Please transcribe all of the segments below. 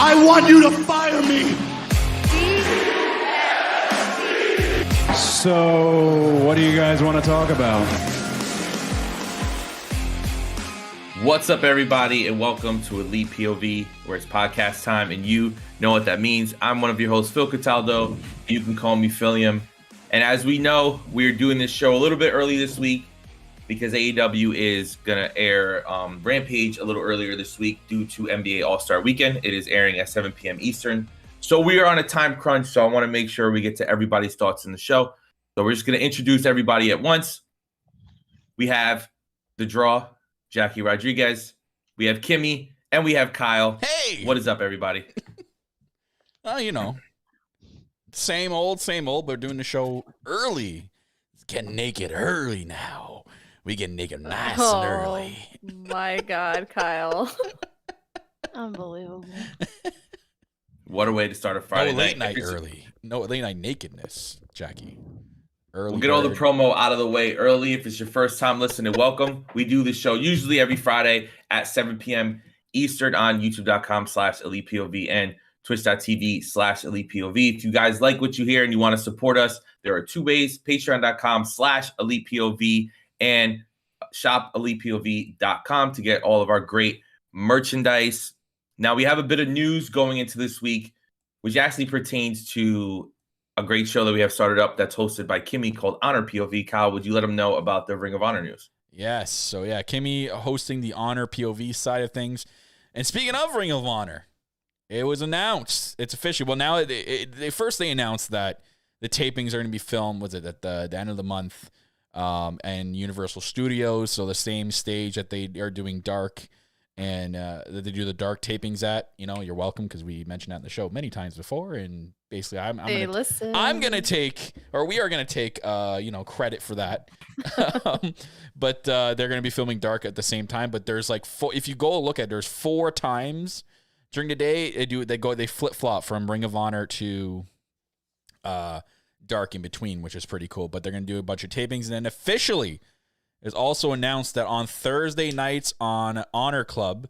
I want you to fire me. So, what do you guys want to talk about? What's up, everybody, and welcome to Elite POV, where it's podcast time, and you know what that means. I'm one of your hosts, Phil Cataldo. You can call me Philium. And as we know, we're doing this show a little bit early this week because AEW is going to air Rampage a little earlier this week due to NBA All-Star Weekend. It is airing at 7 p.m. Eastern. So we are on a time crunch, so I want to make sure we get to everybody's thoughts in the show. So we're just going to introduce everybody at once. We have The Draw, Jackie Rodriguez. We have Kimmy, and we have Kyle. Hey! What is up, everybody? You know, same old, but we're doing the show early. It's getting naked early now. We get naked nice and early. My God, Kyle. Unbelievable. What a way to start a Friday No late night. night early. No late night nakedness, Jackie. Early. We'll get all the promo out of the way early. If it's your first time listening, welcome. We do this show usually every Friday at 7 p.m. Eastern on youtube.com/ElitePOV and twitch.tv/ElitePOV. If you guys like what you hear and you want to support us, there are two ways: patreon.com/ElitePOV and shop.ElitePOV.com to get all of our great merchandise. Now, we have a bit of news going into this week, which actually pertains to a great show that we have started up that's hosted by Kimmy called Honor POV. Kyle, would you let them know about the Ring of Honor news? Yes. So, yeah, Kimmy hosting the Honor POV side of things. And speaking of Ring of Honor, it was announced. It's official. Well, now they announced that the tapings are going to be filmed, was it at the end of the month, and Universal Studios. So the same stage that they are doing Dark and that they do the Dark tapings at. You know, you're welcome, because we mentioned that in the show many times before. And basically, we are gonna take credit for that. But they're gonna be filming Dark at the same time. But there's like if you go look at, there's 4 times during the day they flip flop from Ring of Honor to Dark in between, which is pretty cool. But they're gonna do a bunch of tapings, and then officially it's also announced that on Thursday nights on Honor Club,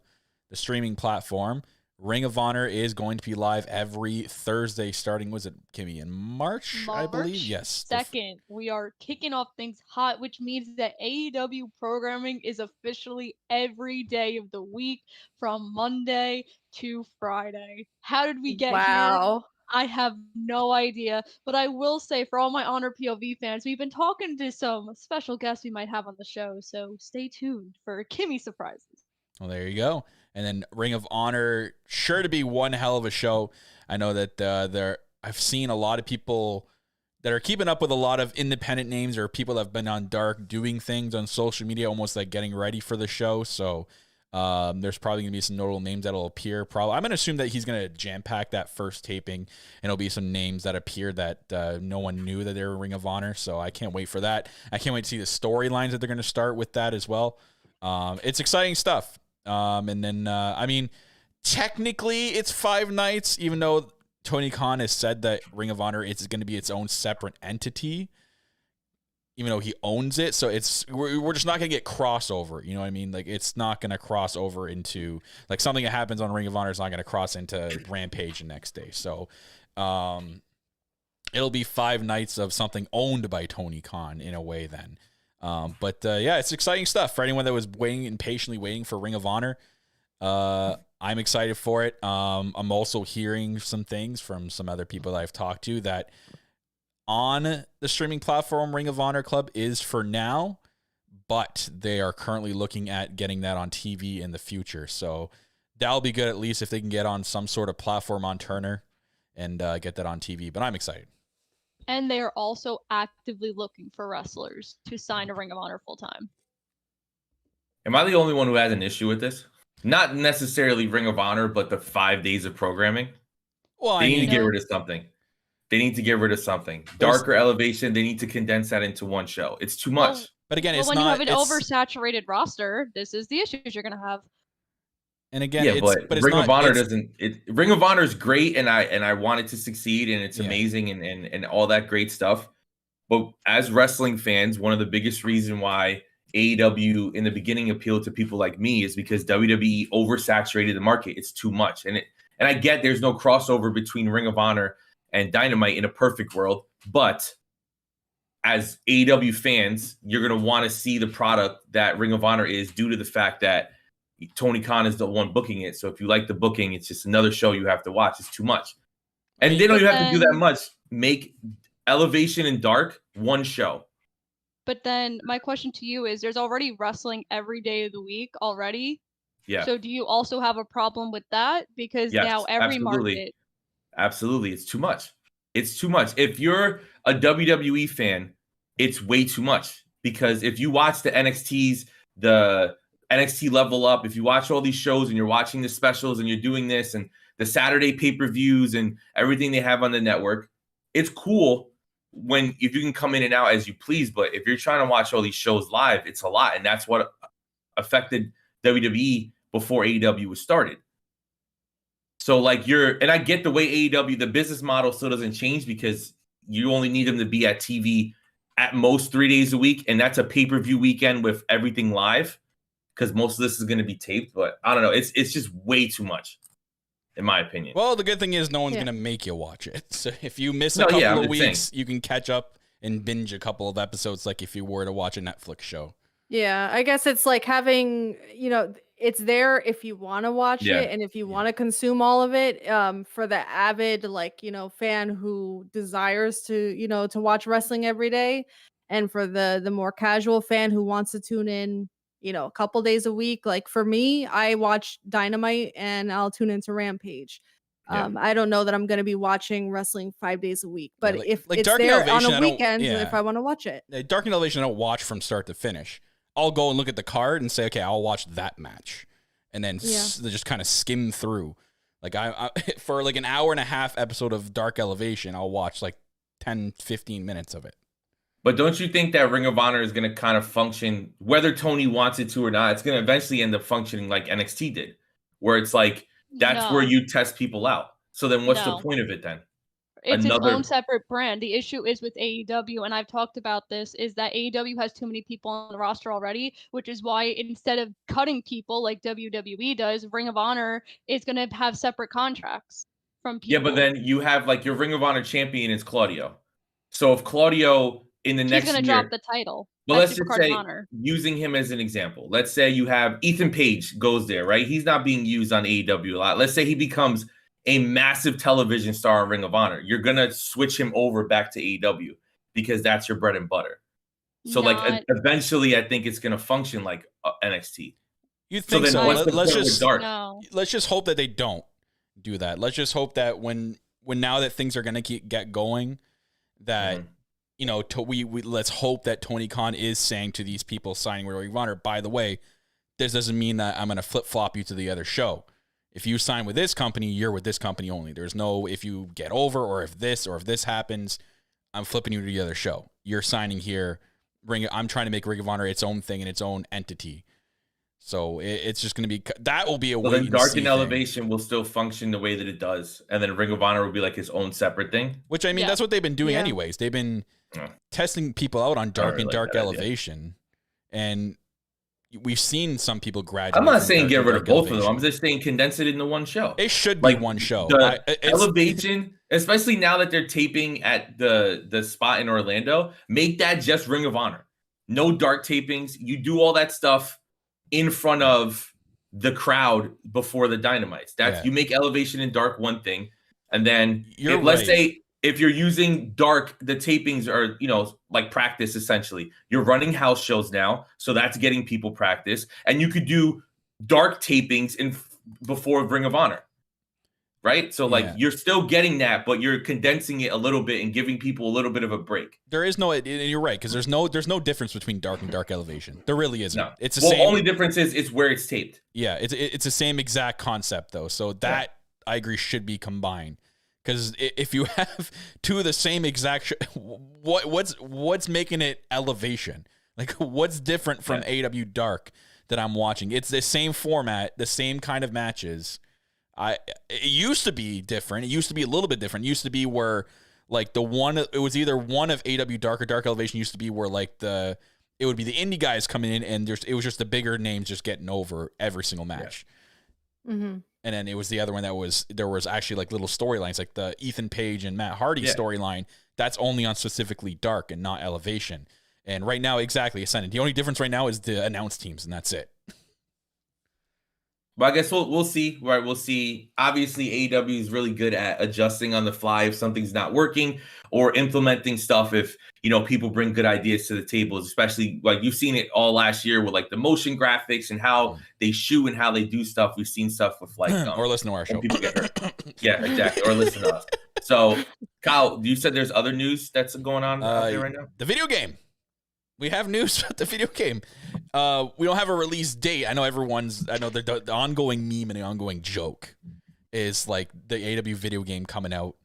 the streaming platform, Ring of Honor is going to be live every Thursday starting, was it, Kimmy, in March, I believe? Yes. 2nd. We are kicking off things hot, which means that AEW programming is officially every day of the week from Monday to Friday. How did we get here? I have no idea, but I will say, for all my Honor POV fans, we've been talking to some special guests we might have on the show, so stay tuned for Kimmy surprises. Well, there you go. And then Ring of Honor, sure to be one hell of a show. I know that I've seen a lot of people that are keeping up with a lot of independent names or people that have been on Dark doing things on social media, almost like getting ready for the show. So there's probably going to be some notable names that'll appear. I'm going to assume that he's going to jam-pack that first taping, and it'll be some names that appear that no one knew that they were Ring of Honor. So I can't wait for that. I can't wait to see the storylines that they're going to start with that as well. It's exciting stuff. And then, technically it's 5 nights, even though Tony Khan has said that Ring of Honor is going to be its own separate entity, even though he owns it. So we're just not going to get crossover. You know what I mean? Like, it's not going to cross over into, like, something that happens on Ring of Honor is not going to cross into Rampage the next day. So, it'll be 5 nights of something owned by Tony Khan in a way then. But it's exciting stuff for anyone that was patiently waiting for Ring of Honor. I'm excited for it. I'm also hearing some things from some other people that I've talked to that on the streaming platform Ring of Honor Club is for now, but they are currently looking at getting that on TV in the future. So that'll be good, at least if they can get on some sort of platform on Turner and get that on TV. But I'm excited. And they are also actively looking for wrestlers to sign to Ring of Honor full-time. Am I the only one who has an issue with this? Not necessarily Ring of Honor, but the 5 days of programming. Well, they need to get rid of something. Darker Elevation, they need to condense that into one show. It's too much. But again, when you have an oversaturated roster, this is the issues you're going to have. And again, but Ring of Honor doesn't. Ring of Honor is great, and I want it to succeed, and it's amazing, and all that great stuff. But as wrestling fans, one of the biggest reason why AEW in the beginning appealed to people like me is because WWE oversaturated the market. It's too much, and And I get there's no crossover between Ring of Honor and Dynamite in a perfect world, but as AEW fans, you're going to want to see the product that Ring of Honor is due to the fact that Tony Khan is the one booking it. So if you like the booking, it's just another show you have to watch. It's too much. And they don't even have to do that much. Make Elevation and Dark one show. But then my question to you is, there's already wrestling every day of the week already. Yeah. So do you also have a problem with that? Because now every market. Absolutely. It's too much. It's too much. If you're a WWE fan, it's way too much. Because if you watch the NXTs, the NXT Level Up, if you watch all these shows and you're watching the specials and you're doing this and the Saturday pay-per-views and everything they have on the network, it's cool if you can come in and out as you please. But if you're trying to watch all these shows live, it's a lot. And that's what affected WWE before AEW was started. So like and I get the way AEW, the business model still doesn't change because you only need them to be at TV at most 3 days a week. And that's a pay-per-view weekend with everything live because most of this is going to be taped. But I don't know. It's just way too much, in my opinion. Well, the good thing is no one's going to make you watch it. So if you miss a couple of weeks, you can catch up and binge a couple of episodes like if you were to watch a Netflix show. Yeah, I guess it's like having, it's there if you want to watch it and if you want to consume all of it. For the avid, fan who desires to, to watch wrestling every day. And for the more casual fan who wants to tune in, a couple days a week. Like for me, I watch Dynamite and I'll tune into Rampage. I don't know that I'm going to be watching wrestling 5 days a week, but if it's Dark there Elevation, on a weekend, if I want to watch it. Dark and Elevation, I don't watch from start to finish. I'll go and look at the card and say, okay, I'll watch that match. And then just kind of skim through. Like I for like an hour and a half episode of Dark Elevation, I'll watch like 10, 15 minutes of it. But don't you think that Ring of Honor is going to kind of function, whether Tony wants it to or not, it's going to eventually end up functioning like NXT did, where it's like, that's where you test people out. So then what's the point of it then? It's its own separate brand. The issue is with AEW, and I've talked about this, is that AEW has too many people on the roster already, which is why instead of cutting people like WWE does, Ring of Honor is going to have separate contracts from people. Yeah, but then you have like your Ring of Honor champion is Claudio. So if Claudio in the next year... He's going to drop the title. But let's just say, using him as an example, let's say you have Ethan Page goes there, right? He's not being used on AEW a lot. Let's say he becomes a massive television star in Ring of Honor. You're going to switch him over back to AEW because that's your bread and butter. So eventually I think it's going to function like NXT. You think so? Let's just hope that they don't do that. Let's just hope that when now that things are going to get going, that let's hope that Tony Khan is saying to these people signing with Ring of Honor, by the way, this doesn't mean that I'm going to flip-flop you to the other show. If you sign with this company, you're with this company only. There's no, if you get over or if this happens, I'm flipping you to the other show. You're signing here. I'm trying to make Ring of Honor its own thing and its own entity. So it's just going to be, that will be a wait and see. Dark and Elevation will still function the way that it does. And then Ring of Honor will be like its own separate thing. Which, I mean, that's what they've been doing anyways. They've been testing people out on Dark and Dark Elevation. And we've seen some people graduate. I'm not saying get rid of both of them. I'm just saying condense it into one show. It should be one show. Elevation, especially now that they're taping at the spot in Orlando, make that just Ring of Honor. No Dark tapings. You do all that stuff in front of the crowd before the Dynamites. You make Elevation and Dark one thing, and then let's say if you're using Dark, the tapings are, like practice essentially. You're running house shows now, so that's getting people practice. And you could do Dark tapings before Ring of Honor, right? So you're still getting that, but you're condensing it a little bit and giving people a little bit of a break. There is no, and you're right, because there's no difference between Dark and Dark Elevation. There really isn't. No. It's the same. Only difference is it's where it's taped. Yeah, it's the same exact concept though. So that I agree should be combined. Because if you have two of the same exact, what's making it Elevation? Like, what's different from AEW Dark that I'm watching? It's the same format, the same kind of matches. It used to be different. It used to be a little bit different. It used to be where like it was either one of AEW Dark or Dark Elevation used to be where like it would be the indie guys coming in and it was just the bigger names just getting over every single match. Mm-hmm. And then it was the other one there was actually like little storylines, like the Ethan Page and Matt Hardy storyline. That's only on specifically Dark and not Elevation. And right now, exactly, Ascendant. The only difference right now is the announced teams, and that's it. But I guess we'll see, right? We'll see. Obviously, AEW is really good at adjusting on the fly if something's not working, or implementing stuff if, people bring good ideas to the table, especially like you've seen it all last year with like the motion graphics and how they shoot and how they do stuff. We've seen stuff with like or listen to our show. People get hurt. Yeah, exactly. Or listen to us. So, Kyle, you said there's other news that's going on out there right now? The video game. We have news about the video game. We don't have a release date. I know the ongoing meme and the ongoing joke is like the AEW video game coming out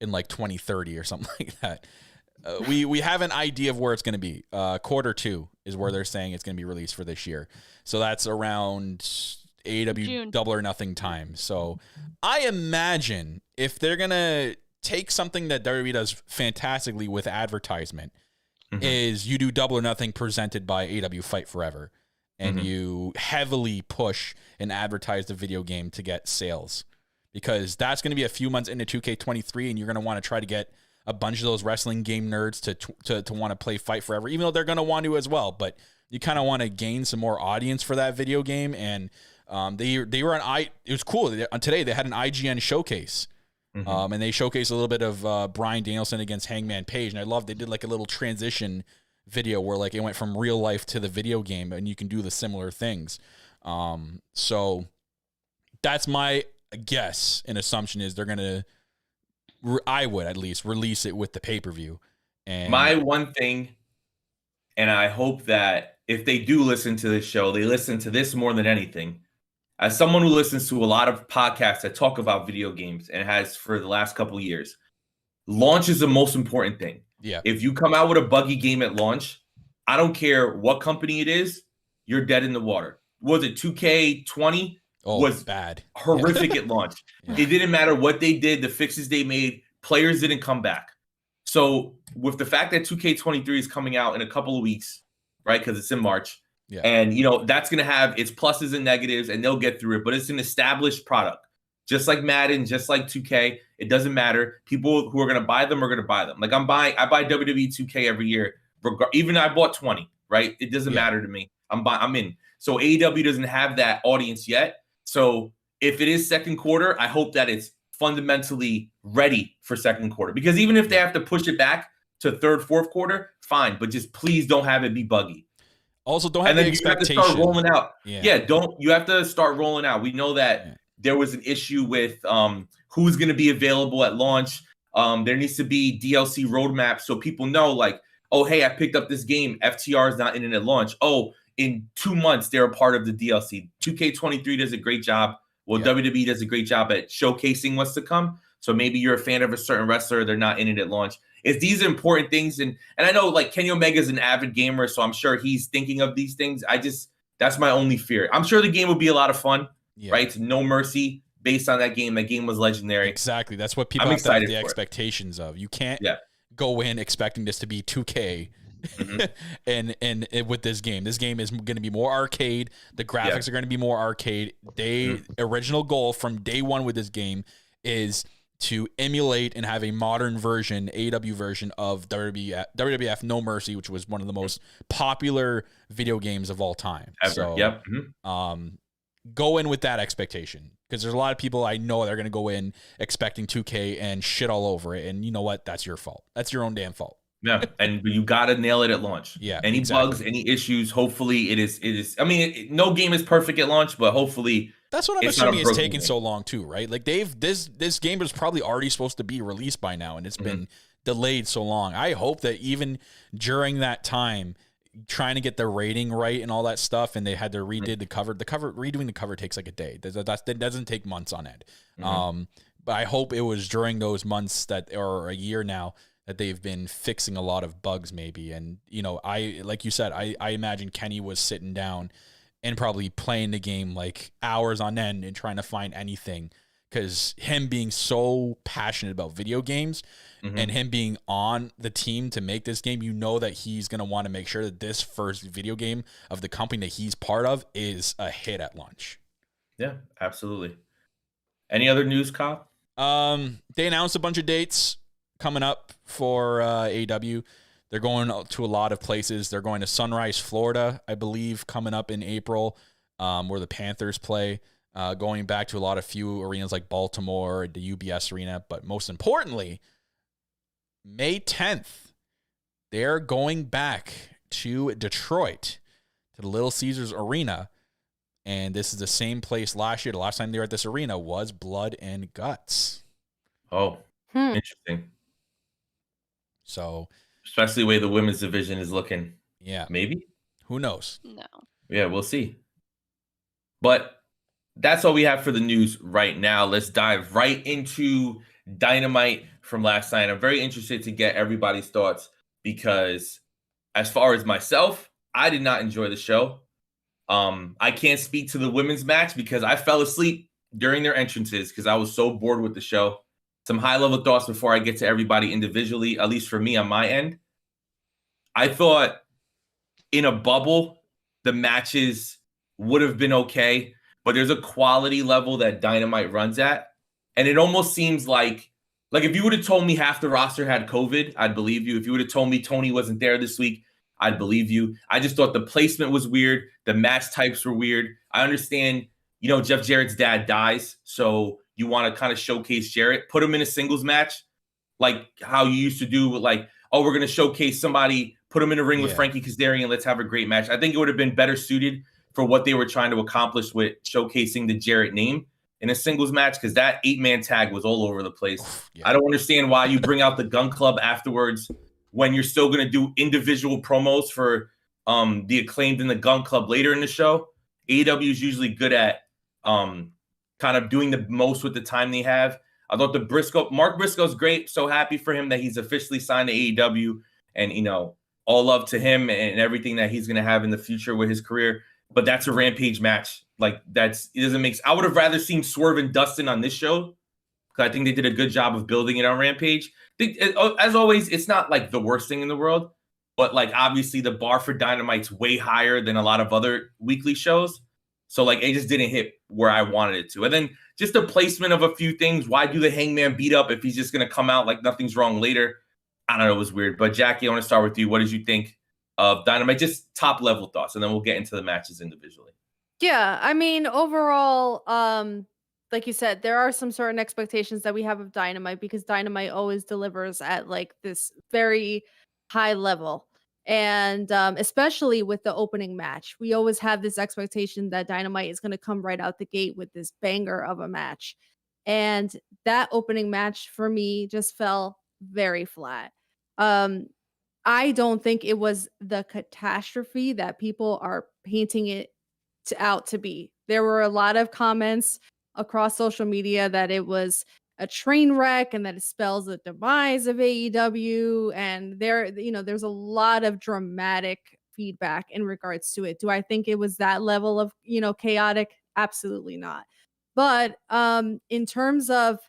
in like 2030 or something like that. We have an idea of where it's going to be. Q2 is where they're saying it's going to be released for this year. So that's around AEW June. Double or Nothing time. So I imagine if they're going to take something that WWE does fantastically with advertisement, is you do Double or Nothing presented by AEW Fight Forever, and you heavily push and advertise the video game to get sales, because that's going to be a few months into 2K23, and you're going to want to try to get a bunch of those wrestling game nerds to want to play Fight Forever, even though they're going to want to as well. But you kind of want to gain some more audience for that video game, and they were it was cool. Today they had an IGN showcase. And they showcased a little bit of Bryan Danielson against Hangman Page, and I love they did like a little transition video where like it went from real life to the video game, and you can do the similar things. So that's my guess and assumption is they're gonna, I would at least release it with the pay-per-view. And my one thing, and I hope that if they do listen to this show, they listen to this more than anything. As someone who listens to a lot of podcasts that talk about video games and has for the last couple of years, launch is the most important thing. Yeah. If you come out with a buggy game at launch, I don't care what company it is, you're dead in the water. Was it 2K20? Was bad. Horrific at launch. Yeah. It didn't matter what they did, the fixes they made, players didn't come back. So with the fact that 2K23 is coming out in a couple of weeks, right? Because it's in March. Yeah. And, that's going to have its pluses and negatives, and they'll get through it. But it's an established product. Just like Madden, just like 2K, it doesn't matter. People who are going to buy them are going to buy them. Like I buy WWE 2K every year. Even I bought 20, right? It doesn't matter to me. I'm in. So AEW doesn't have that audience yet. So if it is second quarter, I hope that it's fundamentally ready for second quarter. Because even if they have to push it back to third, fourth quarter, fine. But just please don't have it be buggy. Also, don't have the expectation. You have to start rolling out. Yeah. You have to start rolling out. We know that there was an issue with who's going to be available at launch. There needs to be DLC roadmap so people know, like, oh, hey, I picked up this game. FTR is not in it at launch. Oh, in 2 months, they're a part of the DLC. 2K23 does a great job. Well, WWE does a great job at showcasing what's to come. So maybe you're a fan of a certain wrestler. They're not in it at launch. It's these important things. And I know like Kenny Omega is an avid gamer, so I'm sure he's thinking of these things. That's my only fear. I'm sure the game will be a lot of fun, right? It's No Mercy based on that game. That game was legendary. Exactly. That's what people have to have the expectations of. You can't go in expecting this to be 2K. and with this game is going to be more arcade. The graphics are going to be more arcade. Original goal from day one with this game is to emulate and have a modern version, AEW version of WWF No Mercy, which was one of the most popular video games of all time. Ever. So, go in with that expectation, because there's a lot of people I know that are going to go in expecting 2K and shit all over it. And you know what? That's your fault. That's your own damn fault. Yeah, and you got to nail it at launch. Yeah. Any bugs, any issues, hopefully it is. I mean, no game is perfect at launch, but hopefully that's what I'm assuming is taking so long too, right? Like this game is probably already supposed to be released by now, and it's been delayed so long. I hope that even during that time, trying to get the rating right and all that stuff, and they had to redid the cover. Redoing the cover takes like a day. That doesn't take months on it. But I hope it was during those months or a year now, that they've been fixing a lot of bugs maybe. And, like you said, I imagine Kenny was sitting down and probably playing the game like hours on end and trying to find anything, because him being so passionate about video games and him being on the team to make this game, that he's going to want to make sure that this first video game of the company that he's part of is a hit at launch. Yeah, absolutely. Any other news, Kyle? They announced a bunch of dates coming up for AEW. They're going to a lot of places. They're going to Sunrise, Florida, I believe, coming up in April, where the Panthers play. Going back to a few arenas like Baltimore, the UBS Arena. But most importantly, May 10th, they're going back to Detroit, to the Little Caesars Arena. And this is the same place last year. The last time they were at this arena was Blood and Guts. Oh, interesting. So, especially the way the women's division is looking. Yeah. Maybe? Who knows? No. Yeah, we'll see. But that's all we have for the news right now. Let's dive right into Dynamite from last night. I'm very interested to get everybody's thoughts because as far as myself, I did not enjoy the show. I can't speak to the women's match because I fell asleep during their entrances because I was so bored with the show. Some high-level thoughts before I get to everybody individually, at least for me on my end. I thought in a bubble, the matches would have been okay, but there's a quality level that Dynamite runs at. And it almost seems like if you would have told me half the roster had COVID, I'd believe you. If you would have told me Tony wasn't there this week, I'd believe you. I just thought the placement was weird. The match types were weird. I understand, Jeff Jarrett's dad dies, so you want to kind of showcase Jarrett. Put him in a singles match, like how you used to do with we're going to showcase somebody, put him in a ring with Frankie Kazarian, let's have a great match. I think it would have been better suited for what they were trying to accomplish with showcasing the Jarrett name in a singles match, because that 8-man tag was all over the place. Yeah. I don't understand why you bring out the Gun Club afterwards when you're still going to do individual promos for the Acclaimed and the Gun Club later in the show. AEW is usually good at kind of doing the most with the time they have. I thought Mark Briscoe's great. So happy for him that he's officially signed to AEW, and all love to him and everything that he's going to have in the future with his career. But that's a Rampage match. It doesn't make sense. I would have rather seen Swerve and Dustin on this show, because I think they did a good job of building it on Rampage. As always, it's not the worst thing in the world, but obviously the bar for Dynamite's way higher than a lot of other weekly shows. So it just didn't hit where I wanted it to. And then just the placement of a few things. Why do the Hangman beat up if he's just going to come out like nothing's wrong later? I don't know. It was weird. But Jackie, I want to start with you. What did you think of Dynamite? Just top level thoughts, and then we'll get into the matches individually. Yeah, I mean, overall, like you said, there are some certain expectations that we have of Dynamite, because Dynamite always delivers at this very high level. And especially with the opening match, we always have this expectation that Dynamite is going to come right out the gate with this banger of a match. And that opening match for me just fell very flat. I don't think it was the catastrophe that people are painting it out to be. There were a lot of comments across social media that it was a train wreck and that it spells the demise of AEW. And there's a lot of dramatic feedback in regards to it. Do I think it was that level of, chaotic? Absolutely not. But in terms of,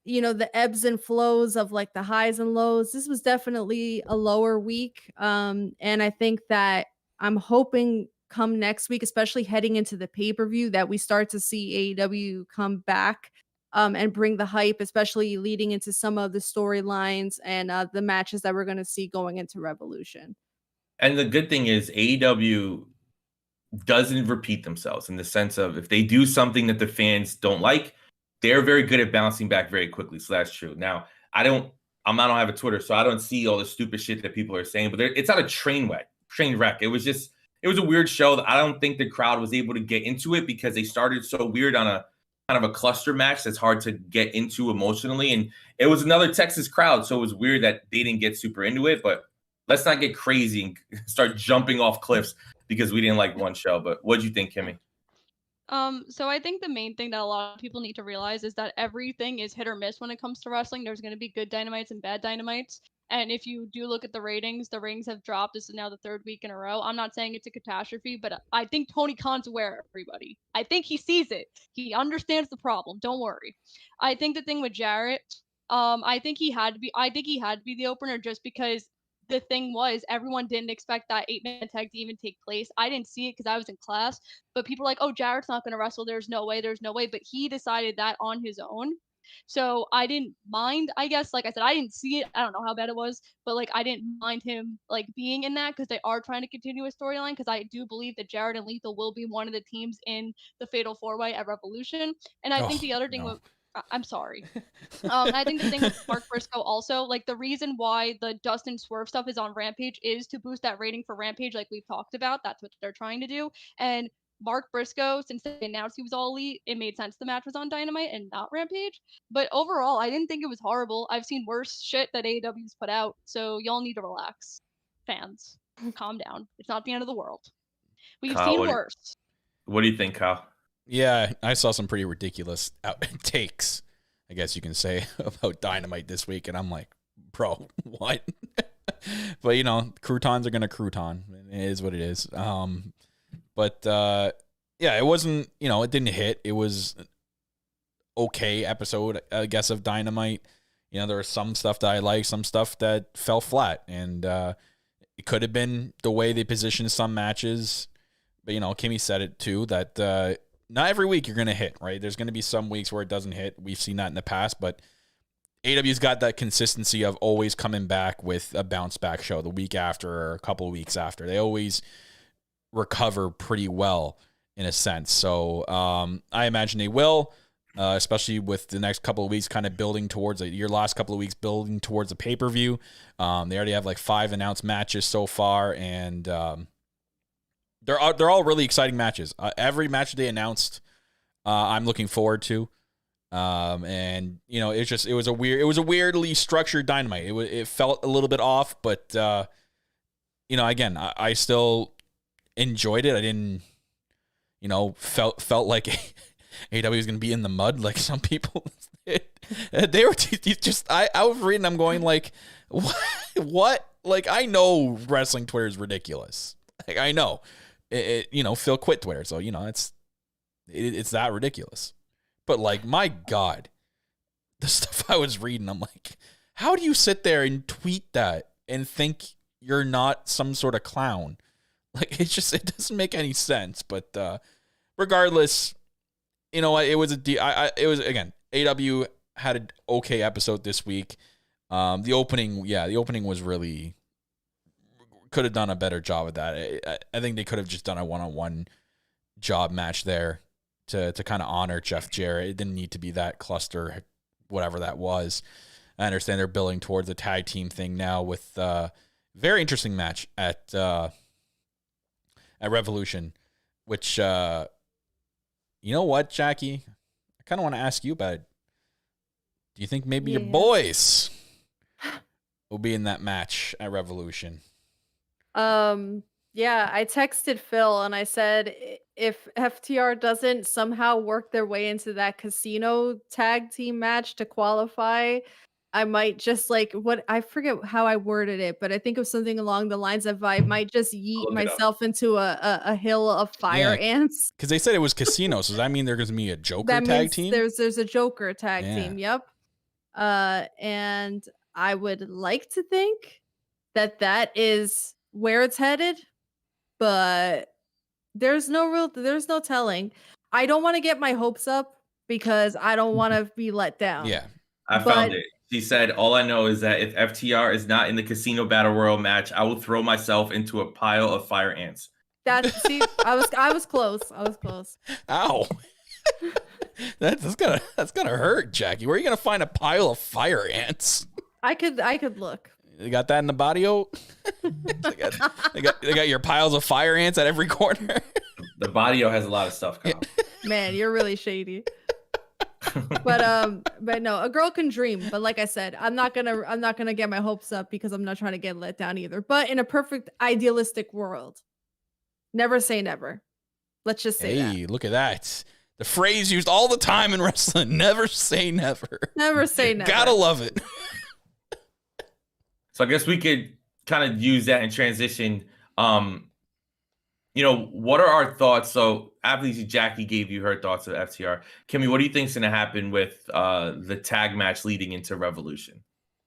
the ebbs and flows of the highs and lows, this was definitely a lower week. And I think that I'm hoping come next week, especially heading into the pay-per-view, that we start to see AEW come back and bring the hype, especially leading into some of the storylines and the matches that we're going to see going into Revolution. And the good thing is AEW doesn't repeat themselves, in the sense of if they do something that the fans don't like, they're very good at bouncing back very quickly. So that's true. Now, I don't have a Twitter, so I don't see all the stupid shit that people are saying, but it's not a train wreck. It was a weird show that I don't think the crowd was able to get into it, because they started so weird on a kind of a cluster match that's hard to get into emotionally. And it was another Texas crowd, so it was weird that they didn't get super into it. But let's not get crazy and start jumping off cliffs because we didn't like one show. But what'd you think, Kimmy? So I think the main thing that a lot of people need to realize is that everything is hit or miss when it comes to wrestling. There's going to be good Dynamites and bad Dynamites. And if you do look at the ratings have dropped. This is now the third week in a row. I'm not saying it's a catastrophe, but I think Tony Khan's aware of everybody. I think he sees it. He understands the problem. Don't worry. I think the thing with Jarrett, I think he had to be the opener, just because the thing was, everyone didn't expect that 8-man tag to even take place. I didn't see it because I was in class, but people were like, oh, Jarrett's not going to wrestle. There's no way. But he decided that on his own. So I didn't mind, I guess. Like I said, I didn't see it. I don't know how bad it was, but like I didn't mind him like being in that because they are trying to continue a storyline. Because I do believe that Jarrett and Lethal will be one of the teams in the Fatal 4-Way at Revolution. And I think the other thing I'm sorry. I think the thing with Mark Briscoe also, like the reason why the Dustin Swerve stuff is on Rampage is to boost that rating for Rampage, like we've talked about. That's what they're trying to do. And Mark Briscoe, since they announced he was all elite, it made sense the match was on Dynamite and not Rampage. But overall, I didn't think it was horrible. I've seen worse shit that AEW's put out, so y'all need to relax. Fans, calm down. It's not the end of the world. We've seen worse. What do you think, Kyle? Yeah, I saw some pretty ridiculous takes, I guess you can say, about Dynamite this week, and I'm like, bro, what? But, you know, croutons are going to crouton. It is what it is. But, yeah, it wasn't, you know, it didn't hit. It was an okay episode, I guess, of Dynamite. You know, there was some stuff that I liked, some stuff that fell flat, and it could have been the way they positioned some matches. But, you know, Kimmy said it, too, that not every week you're going to hit, right? There's going to be some weeks where it doesn't hit. We've seen that in the past, but AEW's got that consistency of always coming back with a bounce back show the week after or a couple of weeks after. They always recover pretty well in a sense. So I imagine they will, especially with the next couple of weeks kind of building towards your last couple of weeks building towards a pay-per-view. They already have like 5 announced matches so far, and they're all really exciting matches. Every match they announced, I'm looking forward to. And you know, it was a weirdly structured Dynamite. It felt a little bit off, but you know, again, I still enjoyed it. I didn't, you know, felt like AEW was going to be in the mud like some people. They were just. I was reading. I'm going like, what? Like, I know wrestling Twitter is ridiculous. Like, I know. You know, Phil quit Twitter, so you know it's that ridiculous. But like, my God, the stuff I was reading, I'm like, how do you sit there and tweet that and think you're not some sort of clown? Like, it doesn't make any sense. But regardless, you know, it was again, AEW had an okay episode this week. The opening was really. Could have done a better job of that. I think they could have just done a one-on-one job match there to kind of honor Jeff Jarrett. It didn't need to be that cluster, whatever that was. I understand they're building towards a tag team thing now with a very interesting match at Revolution, which, you know what, Jackie? I kind of want to ask you about it. Do you think maybe your boys will be in that match at Revolution? Yeah, I texted Phil and I said if FTR doesn't somehow work their way into that casino tag team match to qualify, I might just I forget how I worded it, but I think it was something along the lines of I might just yeet myself into a hill of fire ants. Because they said it was casino, so does that mean there's gonna be a Joker tag team? There's a Joker tag team, yep. And I would like to think that is where it's headed, but there's no telling. I don't want to get my hopes up because I don't want to be let down. Yeah, I found it. She said, all I know is that if FTR is not in the Casino Battle Royal match, I will throw myself into a pile of fire ants. I was close. Ow. That's gonna hurt, Jackie. Where are you gonna find a pile of fire ants? I could look. They got that in the barrio. they got your piles of fire ants at every corner. The barrio has a lot of stuff, Kyle. Man, you're really shady. But no, a girl can dream. But like I said, I'm not gonna get my hopes up because I'm not trying to get let down either. But in a perfect idealistic world, never say never. Let's just say that. Hey, look at that. The phrase used all the time in wrestling. Never say never. Never say never. Gotta love it. So I guess we could kind of use that and transition. You know, what are our thoughts? So obviously Jackie gave you her thoughts of FTR. Kimmy, what do you think is going to happen with the tag match leading into Revolution?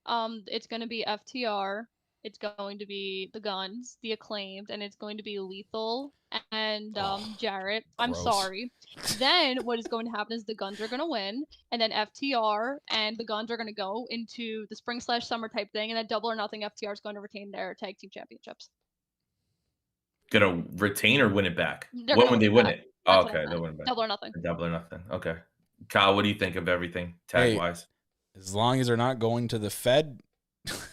It's going to be FTR it's going to be the Guns, the Acclaimed, and it's going to be Lethal and Jarrett. I'm gross. sorry. Then what is going to happen is the Guns are going to win, and then FTR and the Guns are going to go into the spring/summer type thing, and then Double or Nothing, FTR is going to retain their tag team championships. Gonna retain or win it back? They're When gonna would they win win it it? back. Oh, That's what I okay, meant. they'll win it back. Double or Nothing. Double or Nothing. Okay. Kyle, what do you think of everything tag wise? As long as they're not going to the Fed,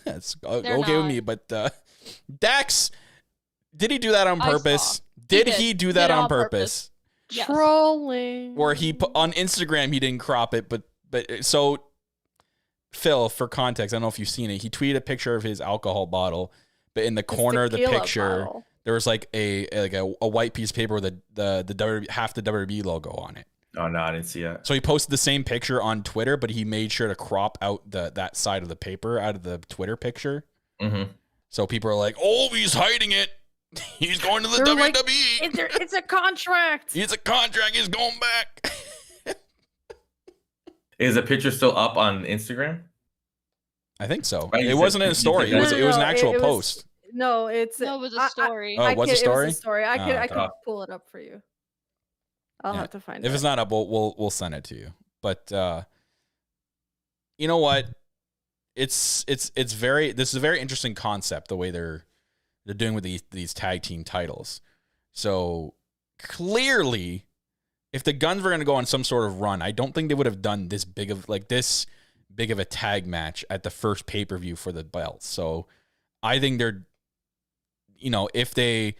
that's They're okay with not. me. But Dax, did he do that on I purpose? saw. Did He did. he do He that did it on on purpose? Yes. Trolling. Or he put on Instagram, he didn't crop it, but so Phil, for context, I don't know if you've seen it. He tweeted a picture of his alcohol bottle, but in the corner of the tequila picture, bottle. there was like a white piece of paper with the half the WWE logo on it. Oh no, I didn't see it. So he posted the same picture on Twitter, but he made sure to crop out that side of the paper out of the Twitter picture. Mm-hmm. So people are like, "Oh, he's hiding it. He's going to the They're WWE. like, it's a contract. He's a contract. He's going back." Is the picture still up on Instagram? I think so. Right, you It said- wasn't in a story. It was No, an no, actual it was- post. No, it's No, it was a story. Oh, it was a story? It was a story. I Oh, could pull it up for you. I'll Yeah. have to find If it. it's not up, we'll send it to you. But you know what? This is a very interesting concept, the way they're doing with these tag team titles. So clearly, if the Guns were going to go on some sort of run, I don't think they would have done this big of a tag match at the first pay-per-view for the belts. So I think they're, if they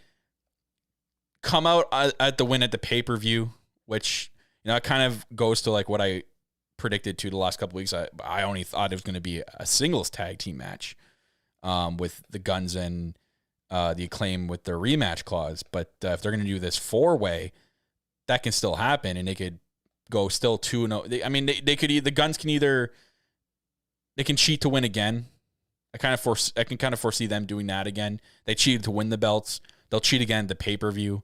come out at the win at the pay-per-view, which, it kind of goes to like what I predicted to the last couple weeks. I only thought it was going to be a singles tag team match with the Guns and the Acclaim with their rematch clause. But if they're going to do this 4-way, that can still happen, and they could go still 2-0. I mean, they could the Guns can either they can cheat to win again. I can kind of foresee them doing that again. They cheated to win the belts. They'll cheat again at the pay-per-view.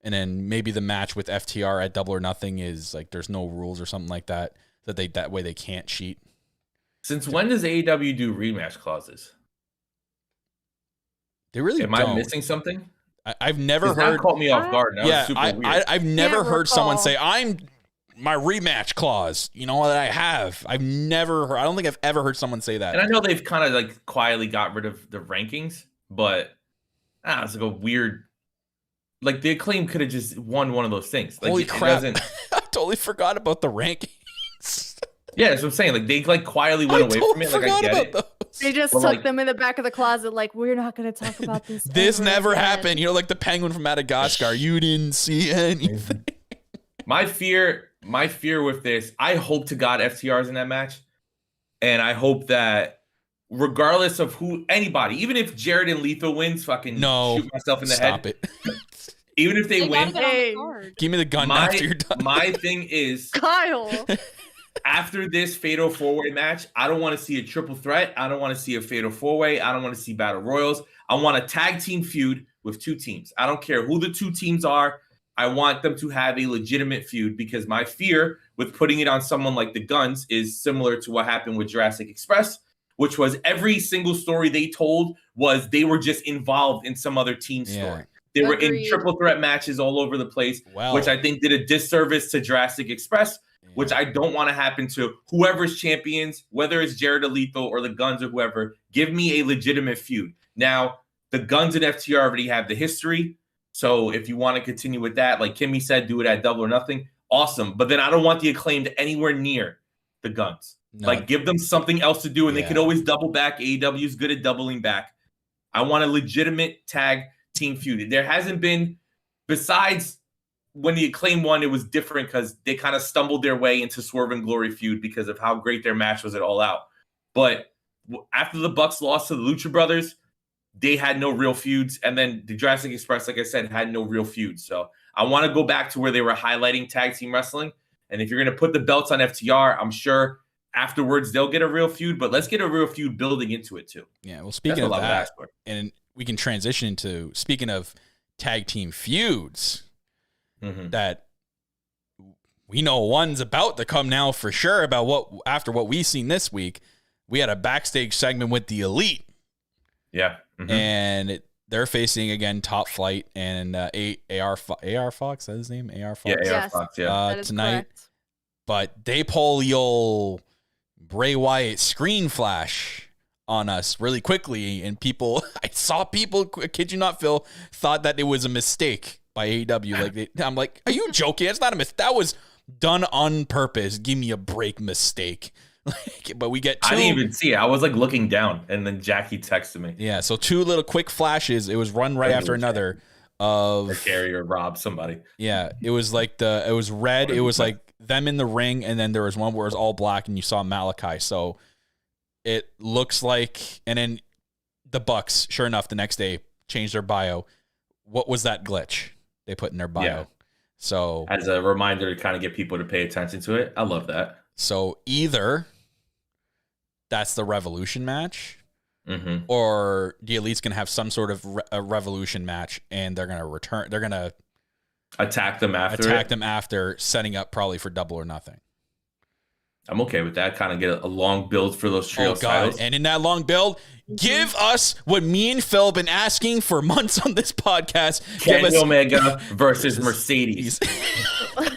And then maybe the match with FTR at Double or Nothing is like there's no rules or something like that. That way they can't cheat. Since when does AEW do rematch clauses? They really Am don't. I missing something? I've never 'Cause heard. that caught me off guard. That was super weird. I've never Can't heard someone recall. say I'm my rematch clause. That I have. I've never heard. I don't think I've ever heard someone say that. And I know they've kind of like quietly got rid of the rankings, but it's like a weird. Like the Acclaim could have just won one of those things. Like, Holy it crap! doesn't- I totally forgot about the rankings. Yeah, that's what I'm saying. Like they like quietly went away from it. Like I get it. those. They just Well, tucked like- them in the back of the closet, like, we're not going to talk about this. This ever never again." happened. Like the penguin from Madagascar. You didn't see anything. My fear with this, I hope to God FTR's in that match. And I hope that regardless of anybody, even if Jared and Lethal wins, fucking shoot myself in the Stop head. it. Even if they They win, gotta get on the Hey. card. Give me the gun after you're done. my thing is Kyle. after this fatal 4-way match, I don't want to see a triple threat. I don't want to see a fatal 4-way. I don't want to see battle royals. I want a tag team feud with 2 teams. I don't care who the 2 teams are. I want them to have a legitimate feud because my fear with putting it on someone like the Guns is similar to what happened with Jurassic Express, which was every single story they told was they were just involved in some other team story. They were in Agreed. triple threat matches all over the place, Wow. which I think did a disservice to Jurassic Express, which I don't want to happen to whoever's champions, whether it's Jared or Lethal or the Guns or whoever. Give me a legitimate feud. Now, the Guns and FTR already have the history. So if you want to continue with that, like Kimmy said, do it at Double or Nothing. Awesome. But then I don't want the Acclaimed anywhere near the Guns. No. Like, give them something else to do, and they Yeah. could always double back. AEW is good at doubling back. I want a legitimate tag team feud. There hasn't been, besides when the Acclaim won, it was different because they kind of stumbled their way into Swerve and Glory feud because of how great their match was at All Out. But after the Bucks lost to the Lucha Brothers, they had no real feuds. And then the Jurassic Express, like I said, had no real feuds. So I want to go back to where they were highlighting tag team wrestling. And if you're going to put the belts on FTR, I'm sure afterwards they'll get a real feud. But let's get a real feud building into it too. Yeah, well, That's speaking what of I would that, ask for. and we can transition into speaking of tag team feuds Mhm. that we know one's about to come now for sure. After what we've seen this week, we had a backstage segment with the Elite. Yeah. and they're facing again Top Flight and AR Fox. Is that his name? AR Fox. Yeah, AR Fox. Yeah, that is tonight. correct. But they pull the old Bray Wyatt screen flash on us really quickly, and I saw people, kid you not, Phil, thought that it was a mistake by AEW. I'm like, are you joking? It's not a mistake. That was done on purpose. Give me a break, mistake. But we get two. I didn't even see it. I was like looking down, and then Jackie texted me. Yeah, so two little quick flashes. It was one right after another of or Gary or Rob, somebody. Yeah, it was like it was red. It was like them in the ring, and then there was one where it was all black, and you saw Malachi. So it looks like, and then the Bucks, sure enough, the next day changed their bio. What was that glitch they put in their bio? Yeah. So as a reminder to kind of get people to pay attention to it. I love that. So either that's the Revolution match, or the Elite's going to have some sort of a Revolution match, and they're going to return. They're going to attack them after, setting up probably for Double or Nothing. I'm okay with that. Kind of get a long build for those trio titles. And in that long build, give us what me and Phil have been asking for months on this podcast. Kenny Omega versus Mercedes. Oh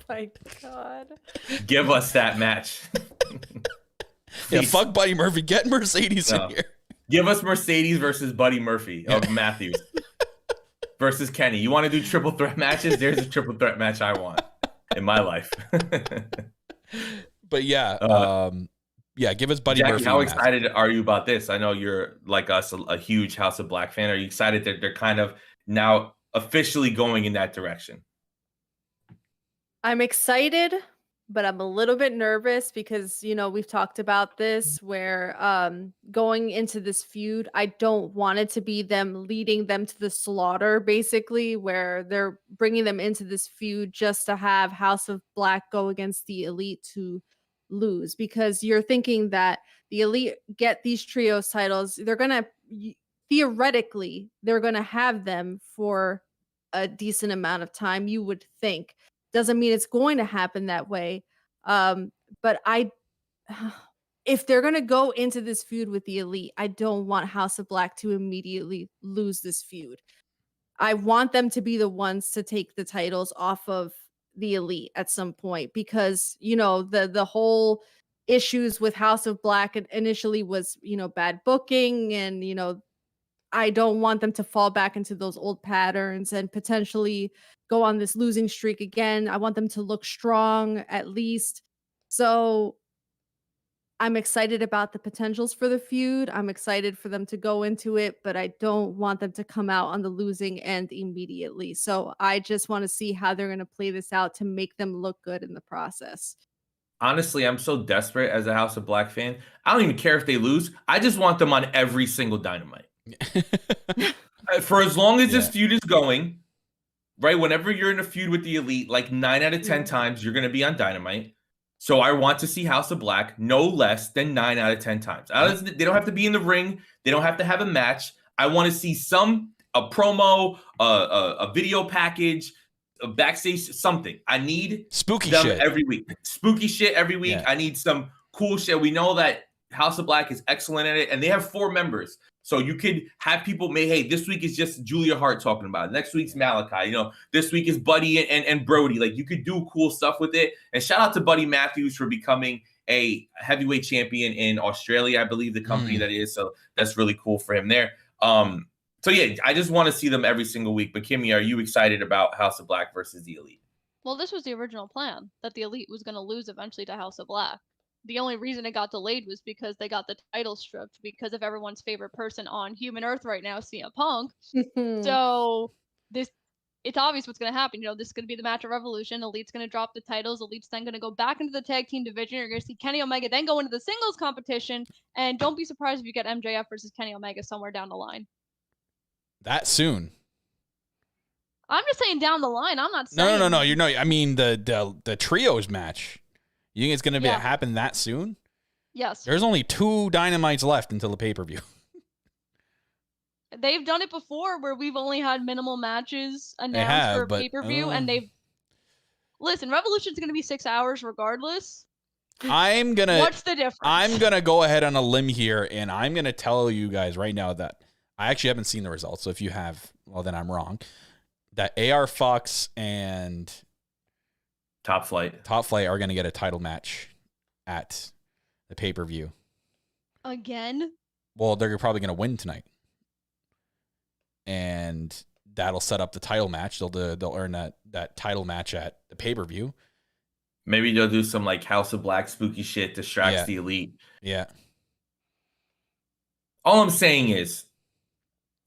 my God. Give us that match. Yeah, fuck Buddy Murphy. Get Mercedes in here. Give us Mercedes versus Buddy Murphy of Matthews versus Kenny. You want to do triple threat matches? There's a triple threat match I want in my life. But yeah, give us Buddy Jackie, Murphy. How excited are you about this? I know you're like us, a huge House of Black fan. Are you excited that they're kind of now officially going in that direction? I'm excited, but I'm a little bit nervous because, we've talked about this where going into this feud, I don't want it to be them leading them to the slaughter, basically, where they're bringing them into this feud just to have House of Black go against the Elite to lose, because you're thinking that the Elite get these trios titles. They're going to, theoretically, they're going to have them for a decent amount of time, you would think. Doesn't mean it's going to happen that way. But if they're going to go into this feud with the Elite, I don't want House of Black to immediately lose this feud. I want them to be the ones to take the titles off of the Elite at some point, because, the whole issues with House of Black initially was, bad booking, and, I don't want them to fall back into those old patterns and potentially go on this losing streak again. I want them to look strong at least. So I'm excited about the potentials for the feud. I'm excited for them to go into it, but I don't want them to come out on the losing end immediately. So I just want to see how they're going to play this out to make them look good in the process. Honestly, I'm so desperate as a House of Black fan. I don't even care if they lose. I just want them on every single Dynamite. For as long as this feud is going, right? Whenever you're in a feud with the Elite, like 9 out of 10 times, you're going to be on Dynamite. So I want to see House of Black no less than 9 out of 10 times. They don't have to be in the ring. They don't have to have a match. I want to see a promo, a video package, a backstage, something. I need spooky them shit every week. Spooky shit every week. Yeah. I need some cool shit. We know that House of Black is excellent at it, and they have 4 members. So you could have people hey, this week is just Julia Hart talking about it. Next week's Malachi. This week is Buddy and Brody. Like, you could do cool stuff with it. And shout out to Buddy Matthews for becoming a heavyweight champion in Australia, I believe the company that is. So that's really cool for him there. So yeah, I just want to see them every single week. But Kimmy, are you excited about House of Black versus the Elite? Well, this was the original plan, that the Elite was going to lose eventually to House of Black. The only reason it got delayed was because they got the title stripped because of everyone's favorite person on human Earth right now, CM Punk. So it's obvious what's going to happen. This is going to be the match of Revolution. Elite's going to drop the titles. Elite's then going to go back into the tag team division. You're going to see Kenny Omega then go into the singles competition. And don't be surprised if you get MJF versus Kenny Omega somewhere down the line. That soon? I'm just saying down the line. I'm not saying. No. I mean the trios match. You think it's going to happen that soon? Yes. There's only 2 Dynamites left until the pay-per-view. They've done it before where we've only had minimal matches announced for a pay-per-view, and they've... Listen, Revolution's going to be 6 hours regardless. What's the difference? I'm gonna go ahead on a limb here, and I'm gonna tell you guys right now that I actually haven't seen the results. So if you have, well, then I'm wrong. That AR Fox and Top Flight are gonna get a title match at the pay-per-view. Again? Well, they're probably gonna win tonight, and that'll set up the title match. They'll earn that title match at the pay-per-view. Maybe they'll do some like House of Black spooky shit, distracts the Elite. Yeah. All I'm saying is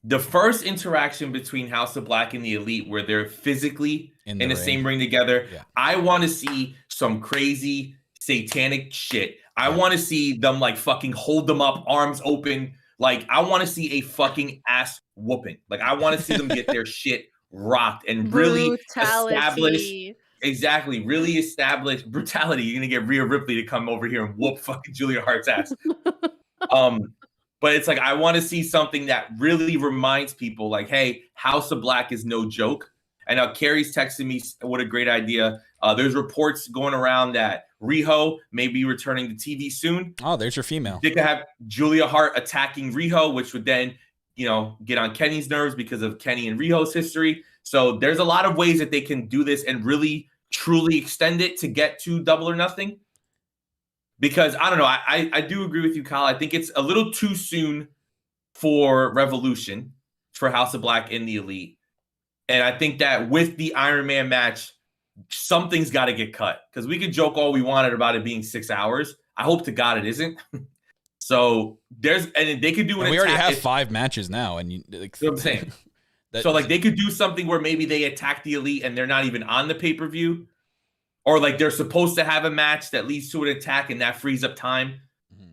the first interaction between House of Black and the Elite where they're physically in the same ring together, I want to see some crazy satanic shit. I want to see them like fucking hold them up, arms open. Like, I want to see a fucking ass whooping. Like, I want to see them get their shit rocked and really establish. Exactly. Really establish brutality. You're going to get Rhea Ripley to come over here and whoop fucking Julia Hart's ass. But it's like, I want to see something that really reminds people like, hey, House of Black is no joke. And now Carrie's texting me, what a great idea. There's reports going around that Riho may be returning to TV soon. Oh, there's your female. They could have Julia Hart attacking Riho, which would then, get on Kenny's nerves because of Kenny and Riho's history. So there's a lot of ways that they can do this and really truly extend it to get to Double or Nothing. Because I don't know, I do agree with you, Kyle. I think it's a little too soon for Revolution, for House of Black and the Elite. And I think that with the Iron Man match, something's got to get cut. Because we could joke all we wanted about it being 6 hours. I hope to God it isn't. So and they could do an we already have 5 matches now. And you know what I'm saying? So like they could do something where maybe they attack the Elite and they're not even on the pay-per-view. Or like they're supposed to have a match that leads to an attack and that frees up time.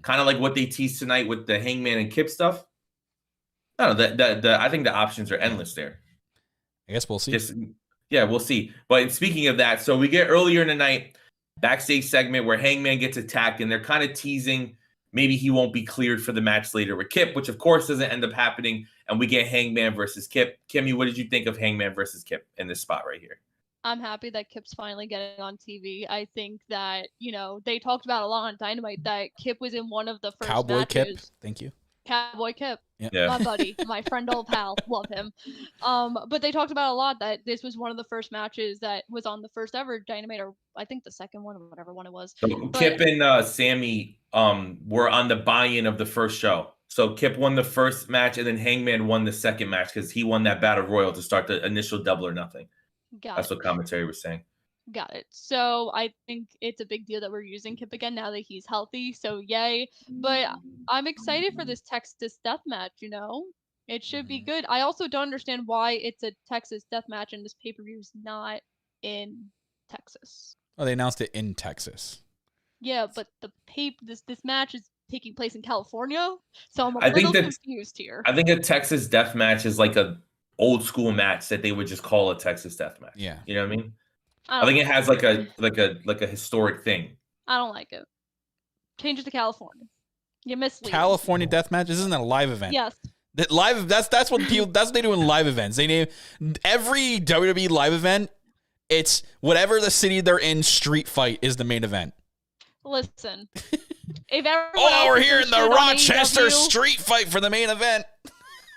Kind of like what they teased tonight with the Hangman and Kip stuff. I don't know. I think the options are endless there. I guess we'll see. We'll see. But speaking of that, so we get earlier in the night, backstage segment where Hangman gets attacked and they're kind of teasing maybe he won't be cleared for the match later with Kip, which of course doesn't end up happening. And we get Hangman versus Kip. Kimmy, what did you think of Hangman versus Kip in this spot right here? I'm happy that Kip's finally getting on TV. I think that, they talked about a lot on Dynamite that Kip was in one of the first Cowboy matches. Kip. Thank you. Cowboy Kip. Yeah. My buddy, my friend, old pal. Love him. But they talked about a lot that this was one of the first matches that was on the first ever Dynamite, or I think the second one, or whatever one it was. So Kip and Sammy were on the buy-in of the first show. So Kip won the first match and then Hangman won the second match because he won that Battle Royal to start the initial Double or Nothing. That's what commentary was saying. Got it. So I think it's a big deal that we're using Kip again now that he's healthy. So yay. But I'm excited for this Texas death match, It should be good. I also don't understand why it's a Texas death match and this pay-per-view is not in Texas. Oh, they announced it in Texas. Yeah, but this match is taking place in California. So I'm a little confused here. I think a Texas death match is like a old school match that they would just call a Texas death match. Yeah. You know what I mean? I think it has like a historic thing. I don't like it. Change it to California. You mislead. California death match. This isn't a live event. Yes. That's what they do in live events. They name every WWE live event. It's whatever the city they're in. Street fight is the main event. Listen. If everyone we're here in the Rochester AEW, street fight for the main event.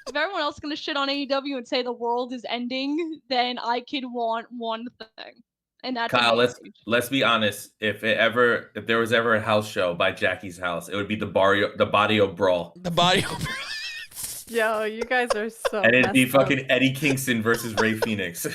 If everyone else is going to shit on AEW and say the world is ending, then I could want one thing. And that's Kyle, let's be honest. If there was ever a house show by Jackie's House, it would be the Barrio Brawl. The Barrio Brawl. Yo, you guys are so and it'd be fucking Eddie Kingston versus Rey Fenix.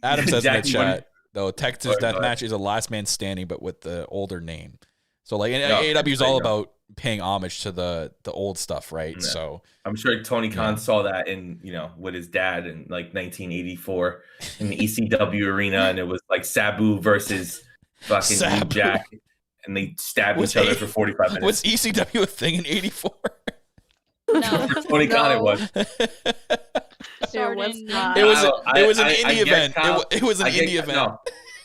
Adam says in the chat, though, Texas Deathmatch is a last man standing, but with the older name. So like AEW is all about paying homage to the old stuff, right? Yeah. So I'm sure Tony Khan saw that in with his dad in like 1984 in the ECW arena, and it was like Sabu versus fucking New Jack, and they stabbed each other for 45 minutes. Was ECW a thing in '84? No, Tony Khan it was. It was an indie event. It was an indie event. No.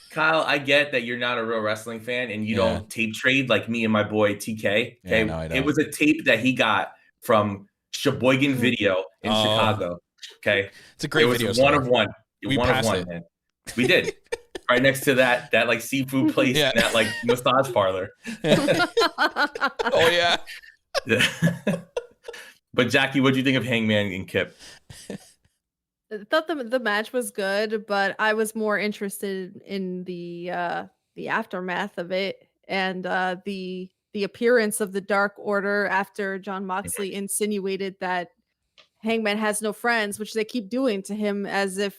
Kyle, I get that you're not a real wrestling fan and you don't tape trade like me and my boy TK. Okay, yeah, no, I don't. It was a tape that he got from Sheboygan Video in Chicago. Okay, it's a great video. One of one. We passed it. Man. We did. Right next to that like seafood place and that like massage parlor. Oh yeah. But Jackie, what do you think of Hangman and Kip? I thought the match was good, but I was more interested in the aftermath of it and the appearance of the Dark Order after John Moxley insinuated that Hangman has no friends, which they keep doing to him as if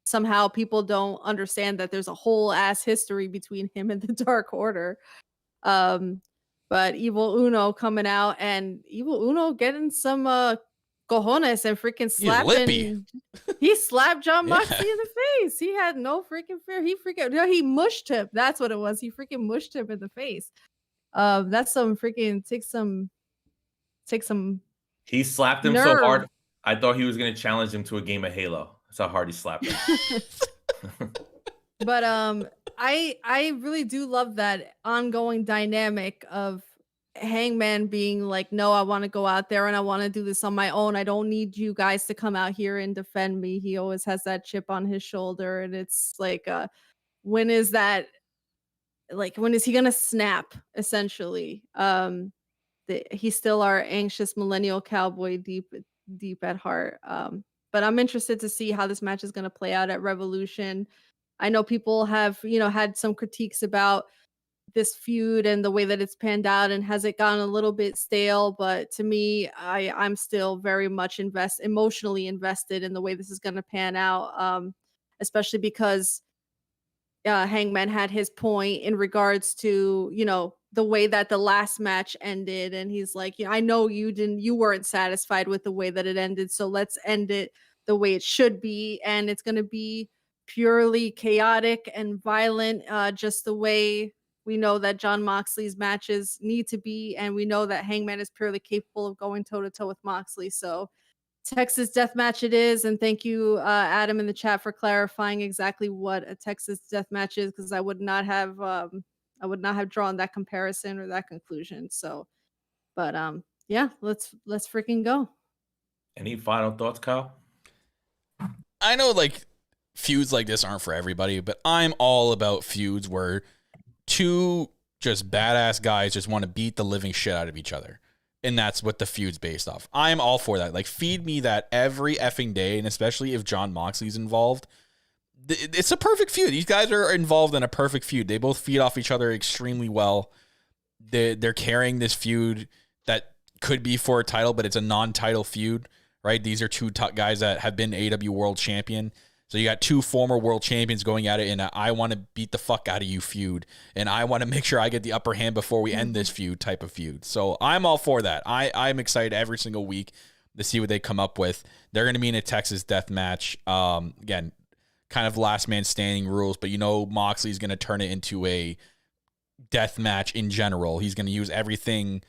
somehow people don't understand that there's a whole ass history between him and the Dark Order. But Evil Uno coming out and Evil Uno getting some cojones and freaking slapping. He slapped John Moxley in the face. He had no freaking fear. He mushed him. That's what it was. He freaking mushed him in the face. That's some freaking take some. He slapped him nerve. So hard. I thought he was going to challenge him to a game of Halo. That's how hard he slapped him. But I really do love that ongoing dynamic of Hangman being like, no, I want to go out there and I want to do this on my own. I don't need you guys to come out here and defend me. He always has that chip on his shoulder, and it's like, when is that? Like, when is he gonna snap? Essentially, he's still our anxious millennial cowboy deep at heart. But I'm interested to see how this match is gonna play out at Revolution. I know people have, had some critiques about this feud and the way that it's panned out, and has it gotten a little bit stale? But to me, I'm still very much emotionally invested in the way this is going to pan out, especially because Hangman had his point in regards to, the way that the last match ended, and he's like, I know you weren't satisfied with the way that it ended, so let's end it the way it should be, and it's going to be purely chaotic and violent, just the way we know that John Moxley's matches need to be, and we know that Hangman is purely capable of going toe-to-toe with Moxley. So Texas Death Match it is, and thank you, Adam, in the chat for clarifying exactly what a Texas Death Match is, because I would not have drawn that comparison or that conclusion. So, but yeah, let's freaking go. Any final thoughts, Kyle? I know feuds like this aren't for everybody, but I'm all about feuds where two just badass guys just want to beat the living shit out of each other. And that's what the feud's based off. I'm all for that. Feed me that every effing day, and especially if John Moxley's involved. It's a perfect feud. These guys are involved in a perfect feud. They both feed off each other extremely well. They're carrying this feud that could be for a title, but it's a non-title feud, right? These are two guys that have been AEW World Champion. So you got two former world champions going at it in a I want to beat the fuck out of you feud, and I want to make sure I get the upper hand before we end this feud type of feud. So I'm all for that. I'm excited every single week to see what they come up with. They're going to be in a Texas Death Match. Again, kind of last man standing rules, but Moxley's going to turn it into a death match in general. He's going to use everything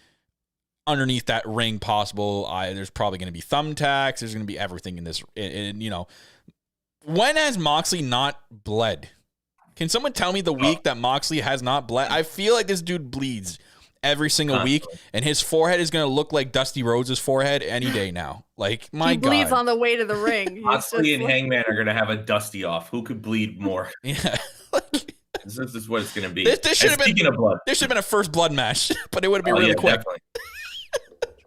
underneath that ring possible. There's probably going to be thumbtacks. There's going to be everything in this, When has Moxley not bled? Can someone tell me the week that Moxley has not bled? I feel like this dude bleeds every single week, and his forehead is going to look like Dusty Rhodes' forehead any day now. My God. He bleeds on the way to the ring. Moxley and Hangman are going to have a dusty off. Who could bleed more? Yeah. This is what it's going to be. This should have been, of blood. There should have been a first blood match, but it would have been really quick. Definitely.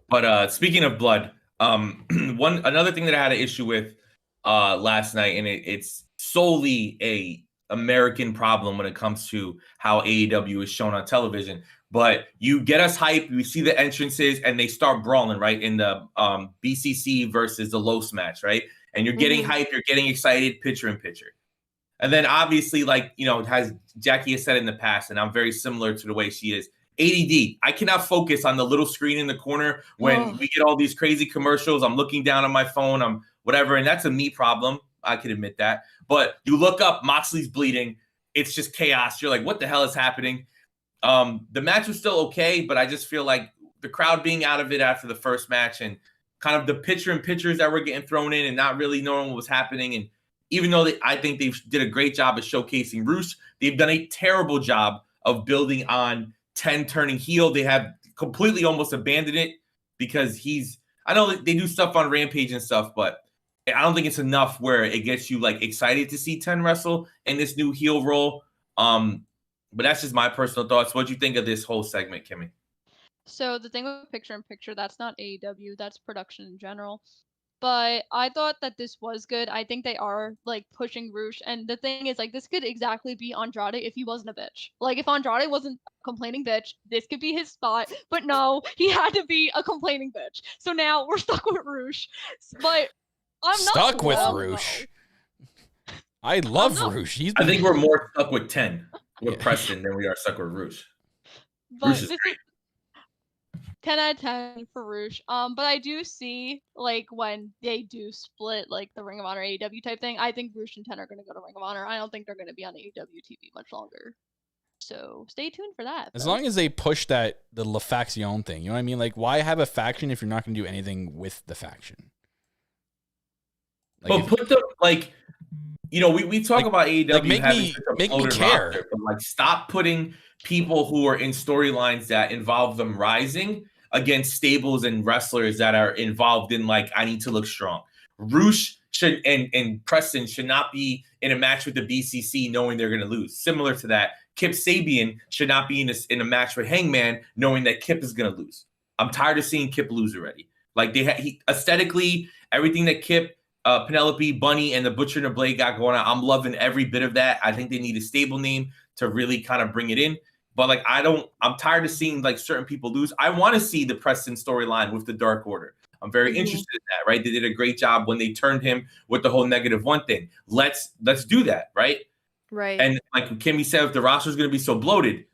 But speaking of blood, another thing that I had an issue with last night, and it's solely a American problem when it comes to how AEW is shown on television. But you get us hyped, we see the entrances, and they start brawling, right? In the BCC versus the Los match, right? And you're getting hyped, you're getting excited, picture in picture. And then obviously, as Jackie has said in the past, and I'm very similar to the way she is, ADD. I cannot focus on the little screen in the corner when we get all these crazy commercials. I'm looking down on my phone, I'm whatever, and that's a me problem. I can admit that. But you look up, Moxley's bleeding. It's just chaos. You're like, what the hell is happening? The match was still okay, but I just feel like the crowd being out of it after the first match and kind of the pictures that were getting thrown in and not really knowing what was happening. And even though I think they did a great job of showcasing Roos, they've done a terrible job of building on 10 turning heel. They have completely almost abandoned it because I know they do stuff on Rampage and stuff, but I don't think it's enough where it gets you like excited to see 10 wrestle in this new heel role. But that's just my personal thoughts. What do you think of this whole segment, Kimmy? So the thing with picture in picture, that's not AEW, that's production in general. But I thought that this was good. I think they are like pushing Roosh, and the thing is, like, this could exactly be Andrade if he wasn't a bitch. Like, if Andrade wasn't a complaining bitch, this could be his spot. But no, he had to be a complaining bitch. So now we're stuck with Roosh. But I'm not stuck with wrong, Roosh. though. I love Roosh. I think we're more stuck with 10 with Preston than we are stuck with Roosh. But Roosh is this great. is 10 out of 10 for Roosh. But I do see, like, when they do split, like, the Ring of Honor AEW type thing, I think Roosh and 10 are going to go to Ring of Honor. I don't think they're going to be on AEW TV much longer. So stay tuned for that. As long as they push the La Faction thing, you know what I mean? Like, why have a faction if you're not going to do anything with the faction? Like, but put them, like, you know, we talk about AEW like make having me care. roster, but like stop putting people who are in storylines that involve them rising against stables and wrestlers that are involved in like, I need to look strong. Roosh should and Preston should not be in a match with the BCC knowing they're going to lose. Similar to that, Kip Sabian should not be in a match with Hangman knowing that Kip is going to lose. I'm tired of seeing Kip lose already. Like he aesthetically, everything that Kip, Penelope, Bunny, and the Butcher and the Blade got going on, I'm loving every bit of that. I think they need a stable name to really kind of bring it in. But like I'm tired of seeing like certain people lose. I want to see the Preston storyline with the Dark Order. I'm very interested in that, right? They did a great job when they turned him with the whole -1 thing. Let's do that, right? Right. And like Kimmy said, if the roster is going to be so bloated,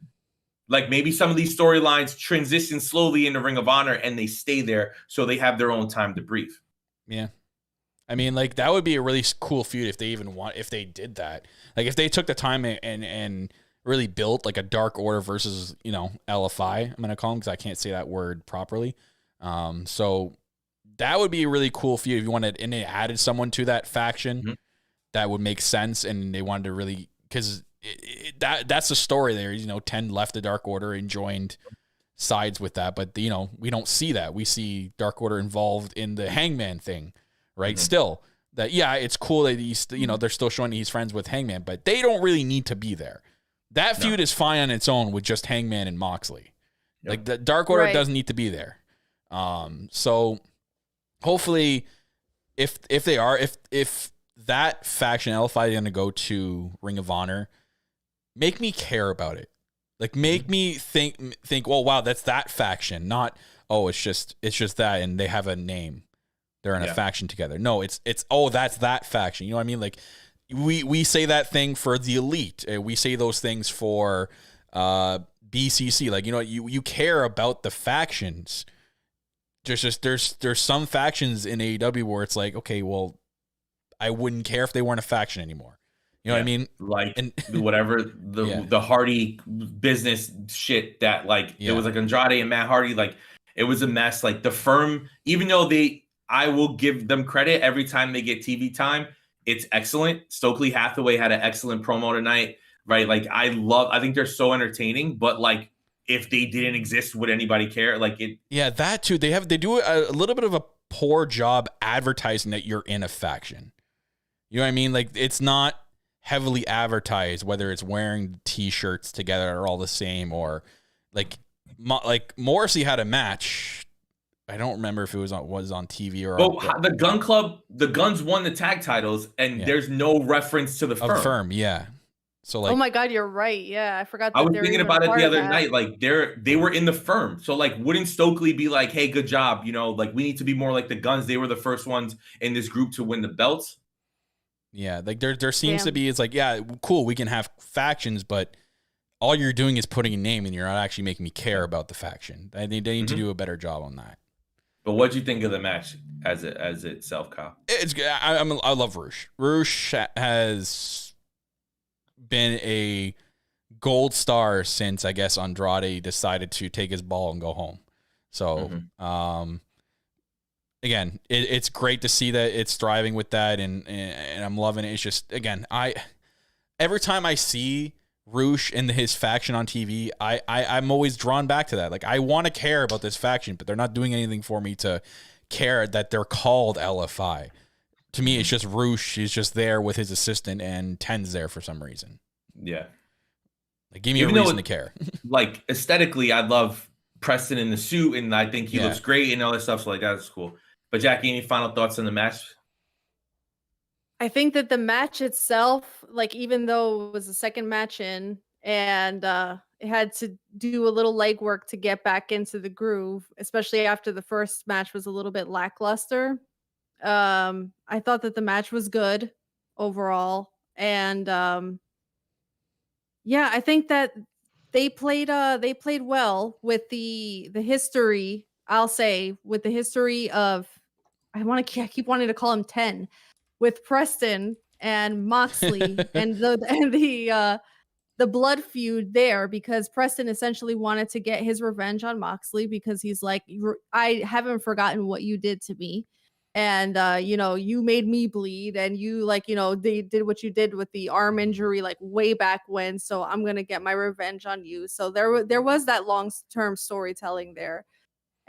like maybe some of these storylines transition slowly into Ring of Honor and they stay there so they have their own time to breathe. Yeah. I mean, like, that would be a really cool feud if they did that. Like, if they took the time and really built like a Dark Order versus, you know, LFI, I'm going to call them because I can't say that word properly. So that would be a really cool feud if you wanted, and they added someone to that faction that would make sense. And they wanted to really, because that's the story there. You know, 10 left the Dark Order and joined sides with that. But, you know, we don't see that. We see Dark Order involved in the Hangman thing. Right. Still, that, yeah, it's cool that he's, you know, they're still showing he's friends with Hangman, but they don't really need to be there. That feud is fine on its own with just Hangman and Moxley. Yep. Like, the Dark Order doesn't need to be there. So hopefully, if that faction LFI is going to go to Ring of Honor, make me care about it. Like, make me think, oh wow, that's that faction, not it's just that, and they have a name. They're in a faction together. No, it's that's that faction. You know what I mean? Like, we say that thing for the Elite. We say those things for BCC. Like, you know, you care about the factions. There's some factions in AEW where it's like, okay, well, I wouldn't care if they weren't a faction anymore. You know what I mean? Like, whatever the Hardy business shit that like it was like Andrade and Matt Hardy. Like, it was a mess. Like, the Firm, even though I will give them credit every time they get TV time. It's excellent. Stokely Hathaway had an excellent promo tonight, right? Like, I think they're so entertaining, but like, if they didn't exist, would anybody care? Like it. Yeah, that too. They do a little bit of a poor job advertising that you're in a faction. You know what I mean? Like, it's not heavily advertised, whether it's wearing T-shirts together are all the same, or like Morrissey had a match. I don't remember if it was on TV or. Well, the Gun Club, the Guns won the tag titles, and there's no reference to the Firm. Firm, yeah. So like, oh my God, you're right. Yeah, I forgot. That I was thinking about it the other night. Like, they were in the Firm, so like, wouldn't Stokely be like, "Hey, good job. You know, like, we need to be more like the Guns. They were the first ones in this group to win the belts." Yeah, like there seems to be. It's like, yeah, cool. We can have factions, but all you're doing is putting a name, and you're not actually making me care about the faction. They need to do a better job on that. But what do you think of the match as itself, Kyle? It's good. I love Roosh. Roosh has been a gold star since, I guess, Andrade decided to take his ball and go home. So, again, it's great to see that it's thriving with that, and I'm loving it. It's just, again, every time I see Roosh and his faction on TV, I'm always drawn back to that. Like, I want to care about this faction, but they're not doing anything for me to care that they're called LFI. To me, it's just Roosh. He's just there with his assistant, and Ten's there for some reason. Yeah. Like, give me a reason to care. Like, aesthetically, I love Preston in the suit, and I think he looks great and all that stuff. So, like, that's cool. But, Jackie, any final thoughts on the match? I think that the match itself, like, even though it was the second match in, and it had to do a little legwork to get back into the groove, especially after the first match was a little bit lackluster. I thought that the match was good overall, and yeah, I think that they played well with the history. I'll say with the history of I keep wanting to call him 10 with Preston and Moxley and the blood feud there, because Preston essentially wanted to get his revenge on Moxley because he's like, I haven't forgotten what you did to me. And, you made me bleed, and you, like, they did what you did with the arm injury, like, way back when. So I'm going to get my revenge on you. So there was that long-term storytelling there.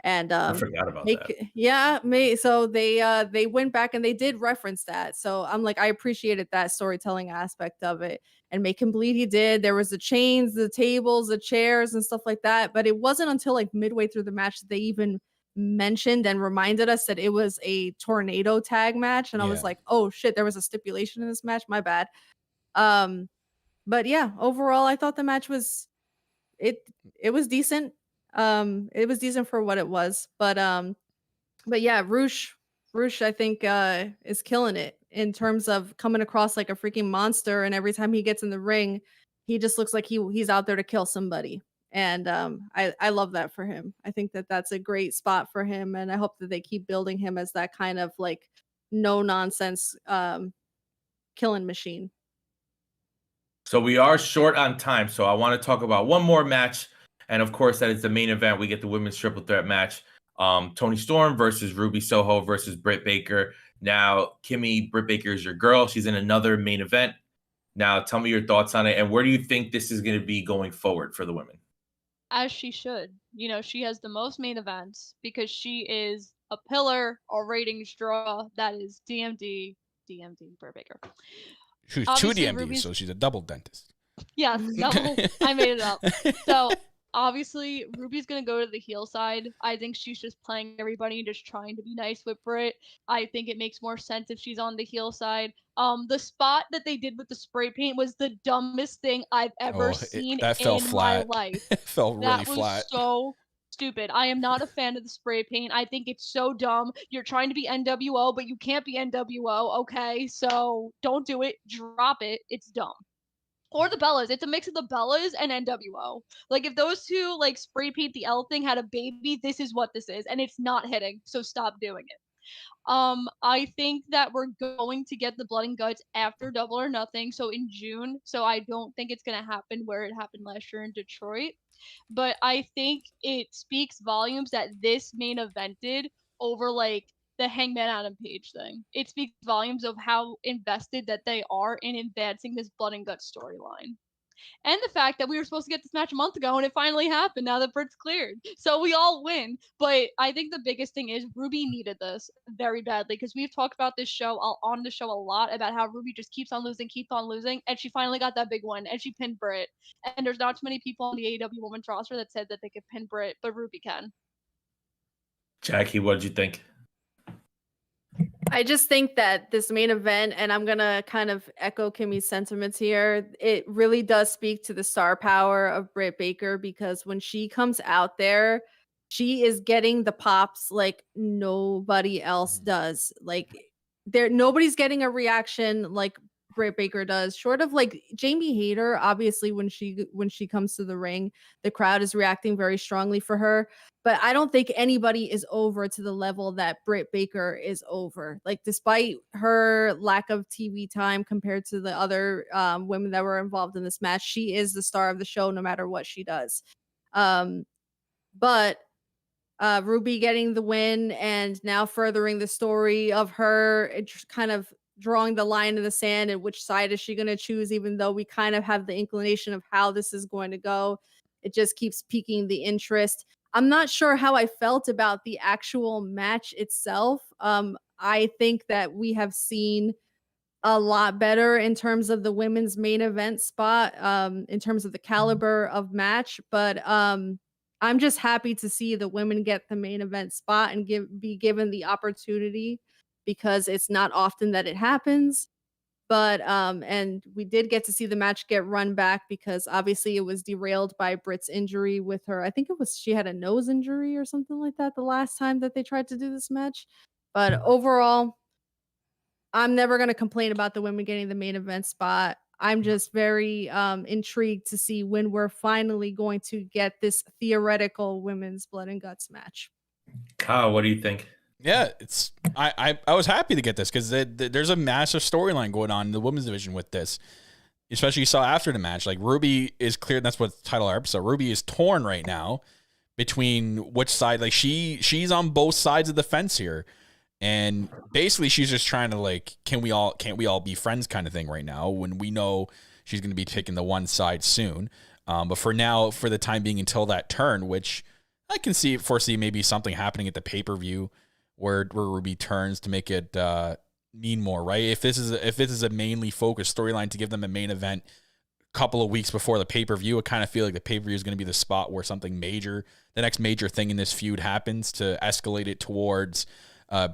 And I forgot about that. Yeah, so they went back and they did reference that. So I'm like, I appreciated that storytelling aspect of it. And make him bleed, he did. There was the chains, the tables, the chairs, and stuff like that. But it wasn't until like midway through the match that they even mentioned and reminded us that it was a tornado tag match. And I was like, oh shit, there was a stipulation in this match. My bad. But yeah, overall, I thought the match was it was decent. It was decent for what it was. But yeah, Roosh, I think is killing it in terms of coming across like a freaking monster, and every time he gets in the ring, he just looks like he's out there to kill somebody. And I love that for him. I think that that's a great spot for him, and I hope that they keep building him as that kind of like no nonsense killing machine. So we are short on time, so I want to talk about one more match, and of course that is the main event. We get the women's triple threat match. Toni Storm versus Ruby Soho versus Britt Baker. Now, Kimmy, Britt Baker is your girl. She's in another main event. Now, tell me your thoughts on it, and where do you think this is going to be going forward for the women? As she should. She has the most main events because she is a pillar, a ratings draw. That is DMD, Britt Baker. She's two DMDs, so she's a double dentist. Yes, double. I made it up. So, obviously, Ruby's going to go to the heel side. I think she's just playing everybody and just trying to be nice with Britt. I think it makes more sense if she's on the heel side. The spot that they did with the spray paint was the dumbest thing I've ever seen in my life. It fell really flat. That was so stupid. I am not a fan of the spray paint. I think it's so dumb. You're trying to be NWO, but you can't be NWO, okay? So don't do it. Drop it. It's dumb. Or the Bellas. It's a mix of the Bellas and NWO. Like, if those two, like, spray paint the L thing had a baby, this is what this is. And it's not hitting, so stop doing it. I think that we're going to get the Blood and Guts after Double or Nothing, so in June. So I don't think it's going to happen where it happened last year in Detroit. But I think it speaks volumes that this main evented over, like, the Hangman Adam Page thing. It speaks volumes of how invested that they are in advancing this Blood and Guts storyline. And the fact that we were supposed to get this match a month ago and it finally happened now that Britt's cleared. So we all win. But I think the biggest thing is Ruby needed this very badly, because we've talked about this show on the show a lot about how Ruby just keeps on losing, and she finally got that big one and she pinned Britt. And there's not too many people on the AEW Women's roster that said that they could pin Britt, but Ruby can. Jackie, what did you think? I just think that this main event, and I'm going to kind of echo Kimmy's sentiments here, it really does speak to the star power of Britt Baker, because when she comes out there, she is getting the pops like nobody else does. Like, nobody's getting a reaction like Britt Baker does, short of like Jamie Hayter. Obviously, when she comes to the ring, the crowd is reacting very strongly for her. But I don't think anybody is over to the level that Britt Baker is over. Like, despite her lack of TV time compared to the other women that were involved in this match, she is the star of the show no matter what she does. But Ruby getting the win and now furthering the story of her, just kind of drawing the line in the sand and which side is she going to choose, even though we kind of have the inclination of how this is going to go. It just keeps piquing the interest. I'm not sure how I felt about the actual match itself. I think that we have seen a lot better in terms of the women's main event spot, in terms of the caliber of match. But I'm just happy to see the women get the main event spot and be given the opportunity, because it's not often that it happens. But and we did get to see the match get run back, because obviously it was derailed by Britt's injury with her. I think she had a nose injury or something like that the last time that they tried to do this match. But overall, I'm never going to complain about the women getting the main event spot. I'm just very intrigued to see when we're finally going to get this theoretical women's blood and guts match. Kyle, what do you think? Yeah, I was happy to get this, because there's a massive storyline going on in the women's division with this. Especially you saw after the match, like Ruby is clear. That's what the title of our episode. Ruby is torn right now between which side. Like she's on both sides of the fence here. And basically she's just trying to like, can't we all be friends kind of thing right now, when we know she's going to be picking the one side soon. But for now, for the time being, until that turn, which I can foresee maybe something happening at the pay-per-view where Ruby turns to make it mean more, right? If this is a mainly focused storyline to give them a main event a couple of weeks before the pay-per-view, I kind of feel like the pay-per-view is going to be the spot where something major, the next major thing in this feud happens to escalate it towards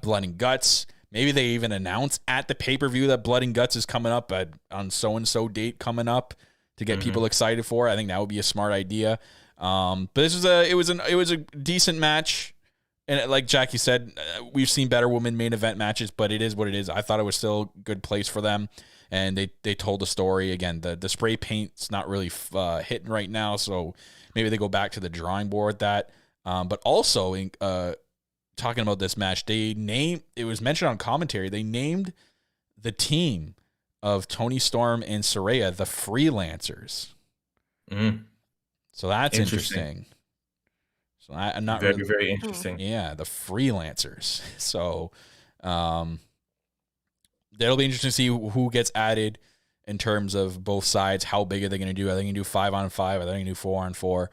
Blood and Guts. Maybe they even announce at the pay-per-view that Blood and Guts is coming up on so-and-so date coming up to get people excited for. I think that would be a smart idea. But this was it was a decent match. And like Jackie said, we've seen better women main event matches, but it is what it is. I thought it was still a good place for them. And they told the story. Again, the spray paint's not really hitting right now, so maybe they go back to the drawing board with that. But also, talking about this match, it was mentioned on commentary, they named the team of Toni Storm and Saraya the Freelancers. So that's interesting. So I'm not very, very interesting. Yeah, the Freelancers. So that'll be interesting to see who gets added in terms of both sides. How big are they going to do? Are they going to do 5-on-5? Are they going to do 4-on-4?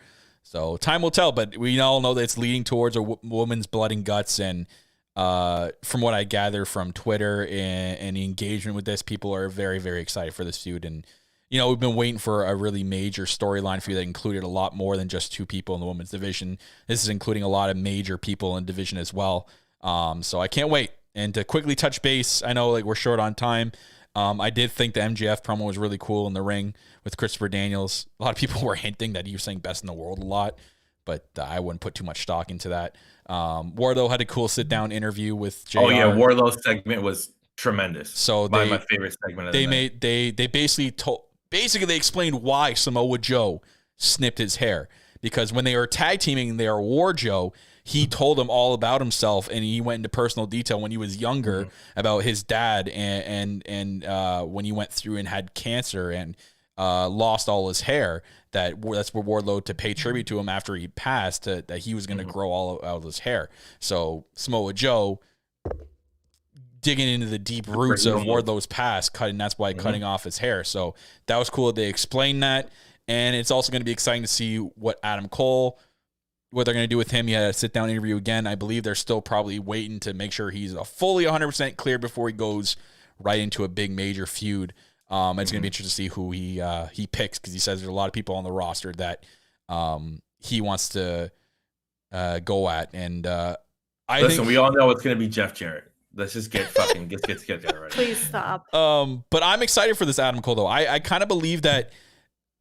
So time will tell, but we all know that it's leading towards a woman's blood and guts. And from what I gather from Twitter and the engagement with this, people are very, very excited for this feud. And, we've been waiting for a really major storyline feud that included a lot more than just two people in the women's division. This is including a lot of major people in the division as well. So I can't wait. And to quickly touch base, I know like we're short on time. I did think the MJF promo was really cool in the ring with Christopher Daniels. A lot of people were hinting that he was saying best in the world a lot, but I wouldn't put too much stock into that. Wardlow had a cool sit-down interview with JR. Oh, yeah, Wardlow's segment was tremendous. So my favorite segment of the night. They basically they explained why Samoa Joe snipped his hair, because when they were tag teaming their War Joe, he told him all about himself, and he went into personal detail when he was younger about his dad and when he went through and had cancer and lost all his hair. That's where Wardlow, to pay tribute to him after he passed, that he was going to grow all out of his hair. So Samoa Joe digging into the deep roots of Wardlow's past, that's why cutting off his hair. So that was cool that they explained that. And it's also going to be exciting to see what they're going to do with him. He had a sit-down interview again. I believe they're still probably waiting to make sure he's fully 100% clear before he goes right into a big major feud. It's going to be interesting to see who he picks, because he says there's a lot of people on the roster that he wants to go at. And I think we all know it's going to be Jeff Jarrett. Let's just get there already. Please stop. But I'm excited for this Adam Cole, though. I kind of believe that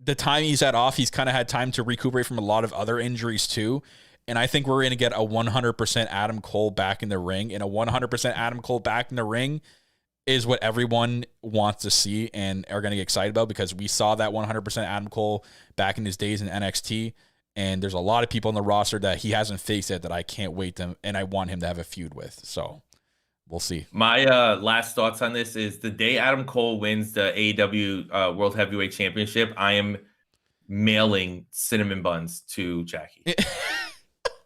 the time he's had off, he's kind of had time to recuperate from a lot of other injuries too. And I think we're going to get a 100% Adam Cole back in the ring. And a 100% Adam Cole back in the ring is what everyone wants to see and are going to get excited about, because we saw that 100% Adam Cole back in his days in NXT. And there's a lot of people on the roster that he hasn't faced yet that I can't wait to, and I want him to have a feud with. So we'll see. My last thoughts on this is the day Adam Cole wins the AEW World Heavyweight Championship, I am mailing cinnamon buns to Jackie.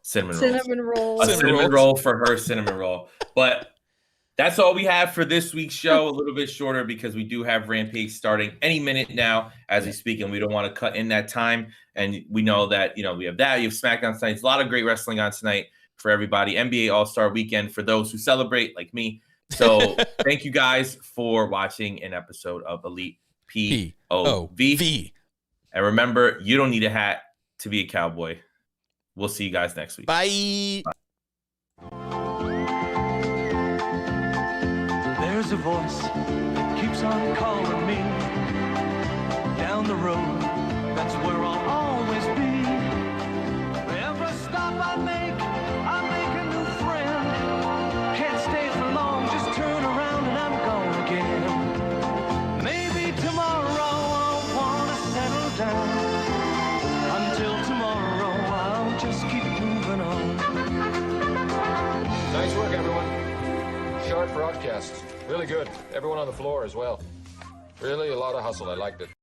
Cinnamon rolls. A cinnamon roll for her cinnamon roll. But that's all we have for this week's show. A little bit shorter because we do have Rampage starting any minute now as we speak, and we don't want to cut in that time. And we know that, we have that. You have SmackDown tonight. There's a lot of great wrestling on tonight for everybody. NBA All-Star Weekend for those who celebrate, like me. So thank you guys for watching an episode of Elite POV. And remember, you don't need a hat to be a cowboy. We'll see you guys next week. Bye. There's a voice that keeps on calling me down the road. That's where I'll always be. Every stop I make a new friend. Can't stay for long, just turn around and I'm gone again. Maybe tomorrow I'll wanna settle down. Until tomorrow I'll just keep moving on. Nice work, everyone. Sharp broadcast. Really good. Everyone on the floor as well. Really a lot of hustle. I liked it.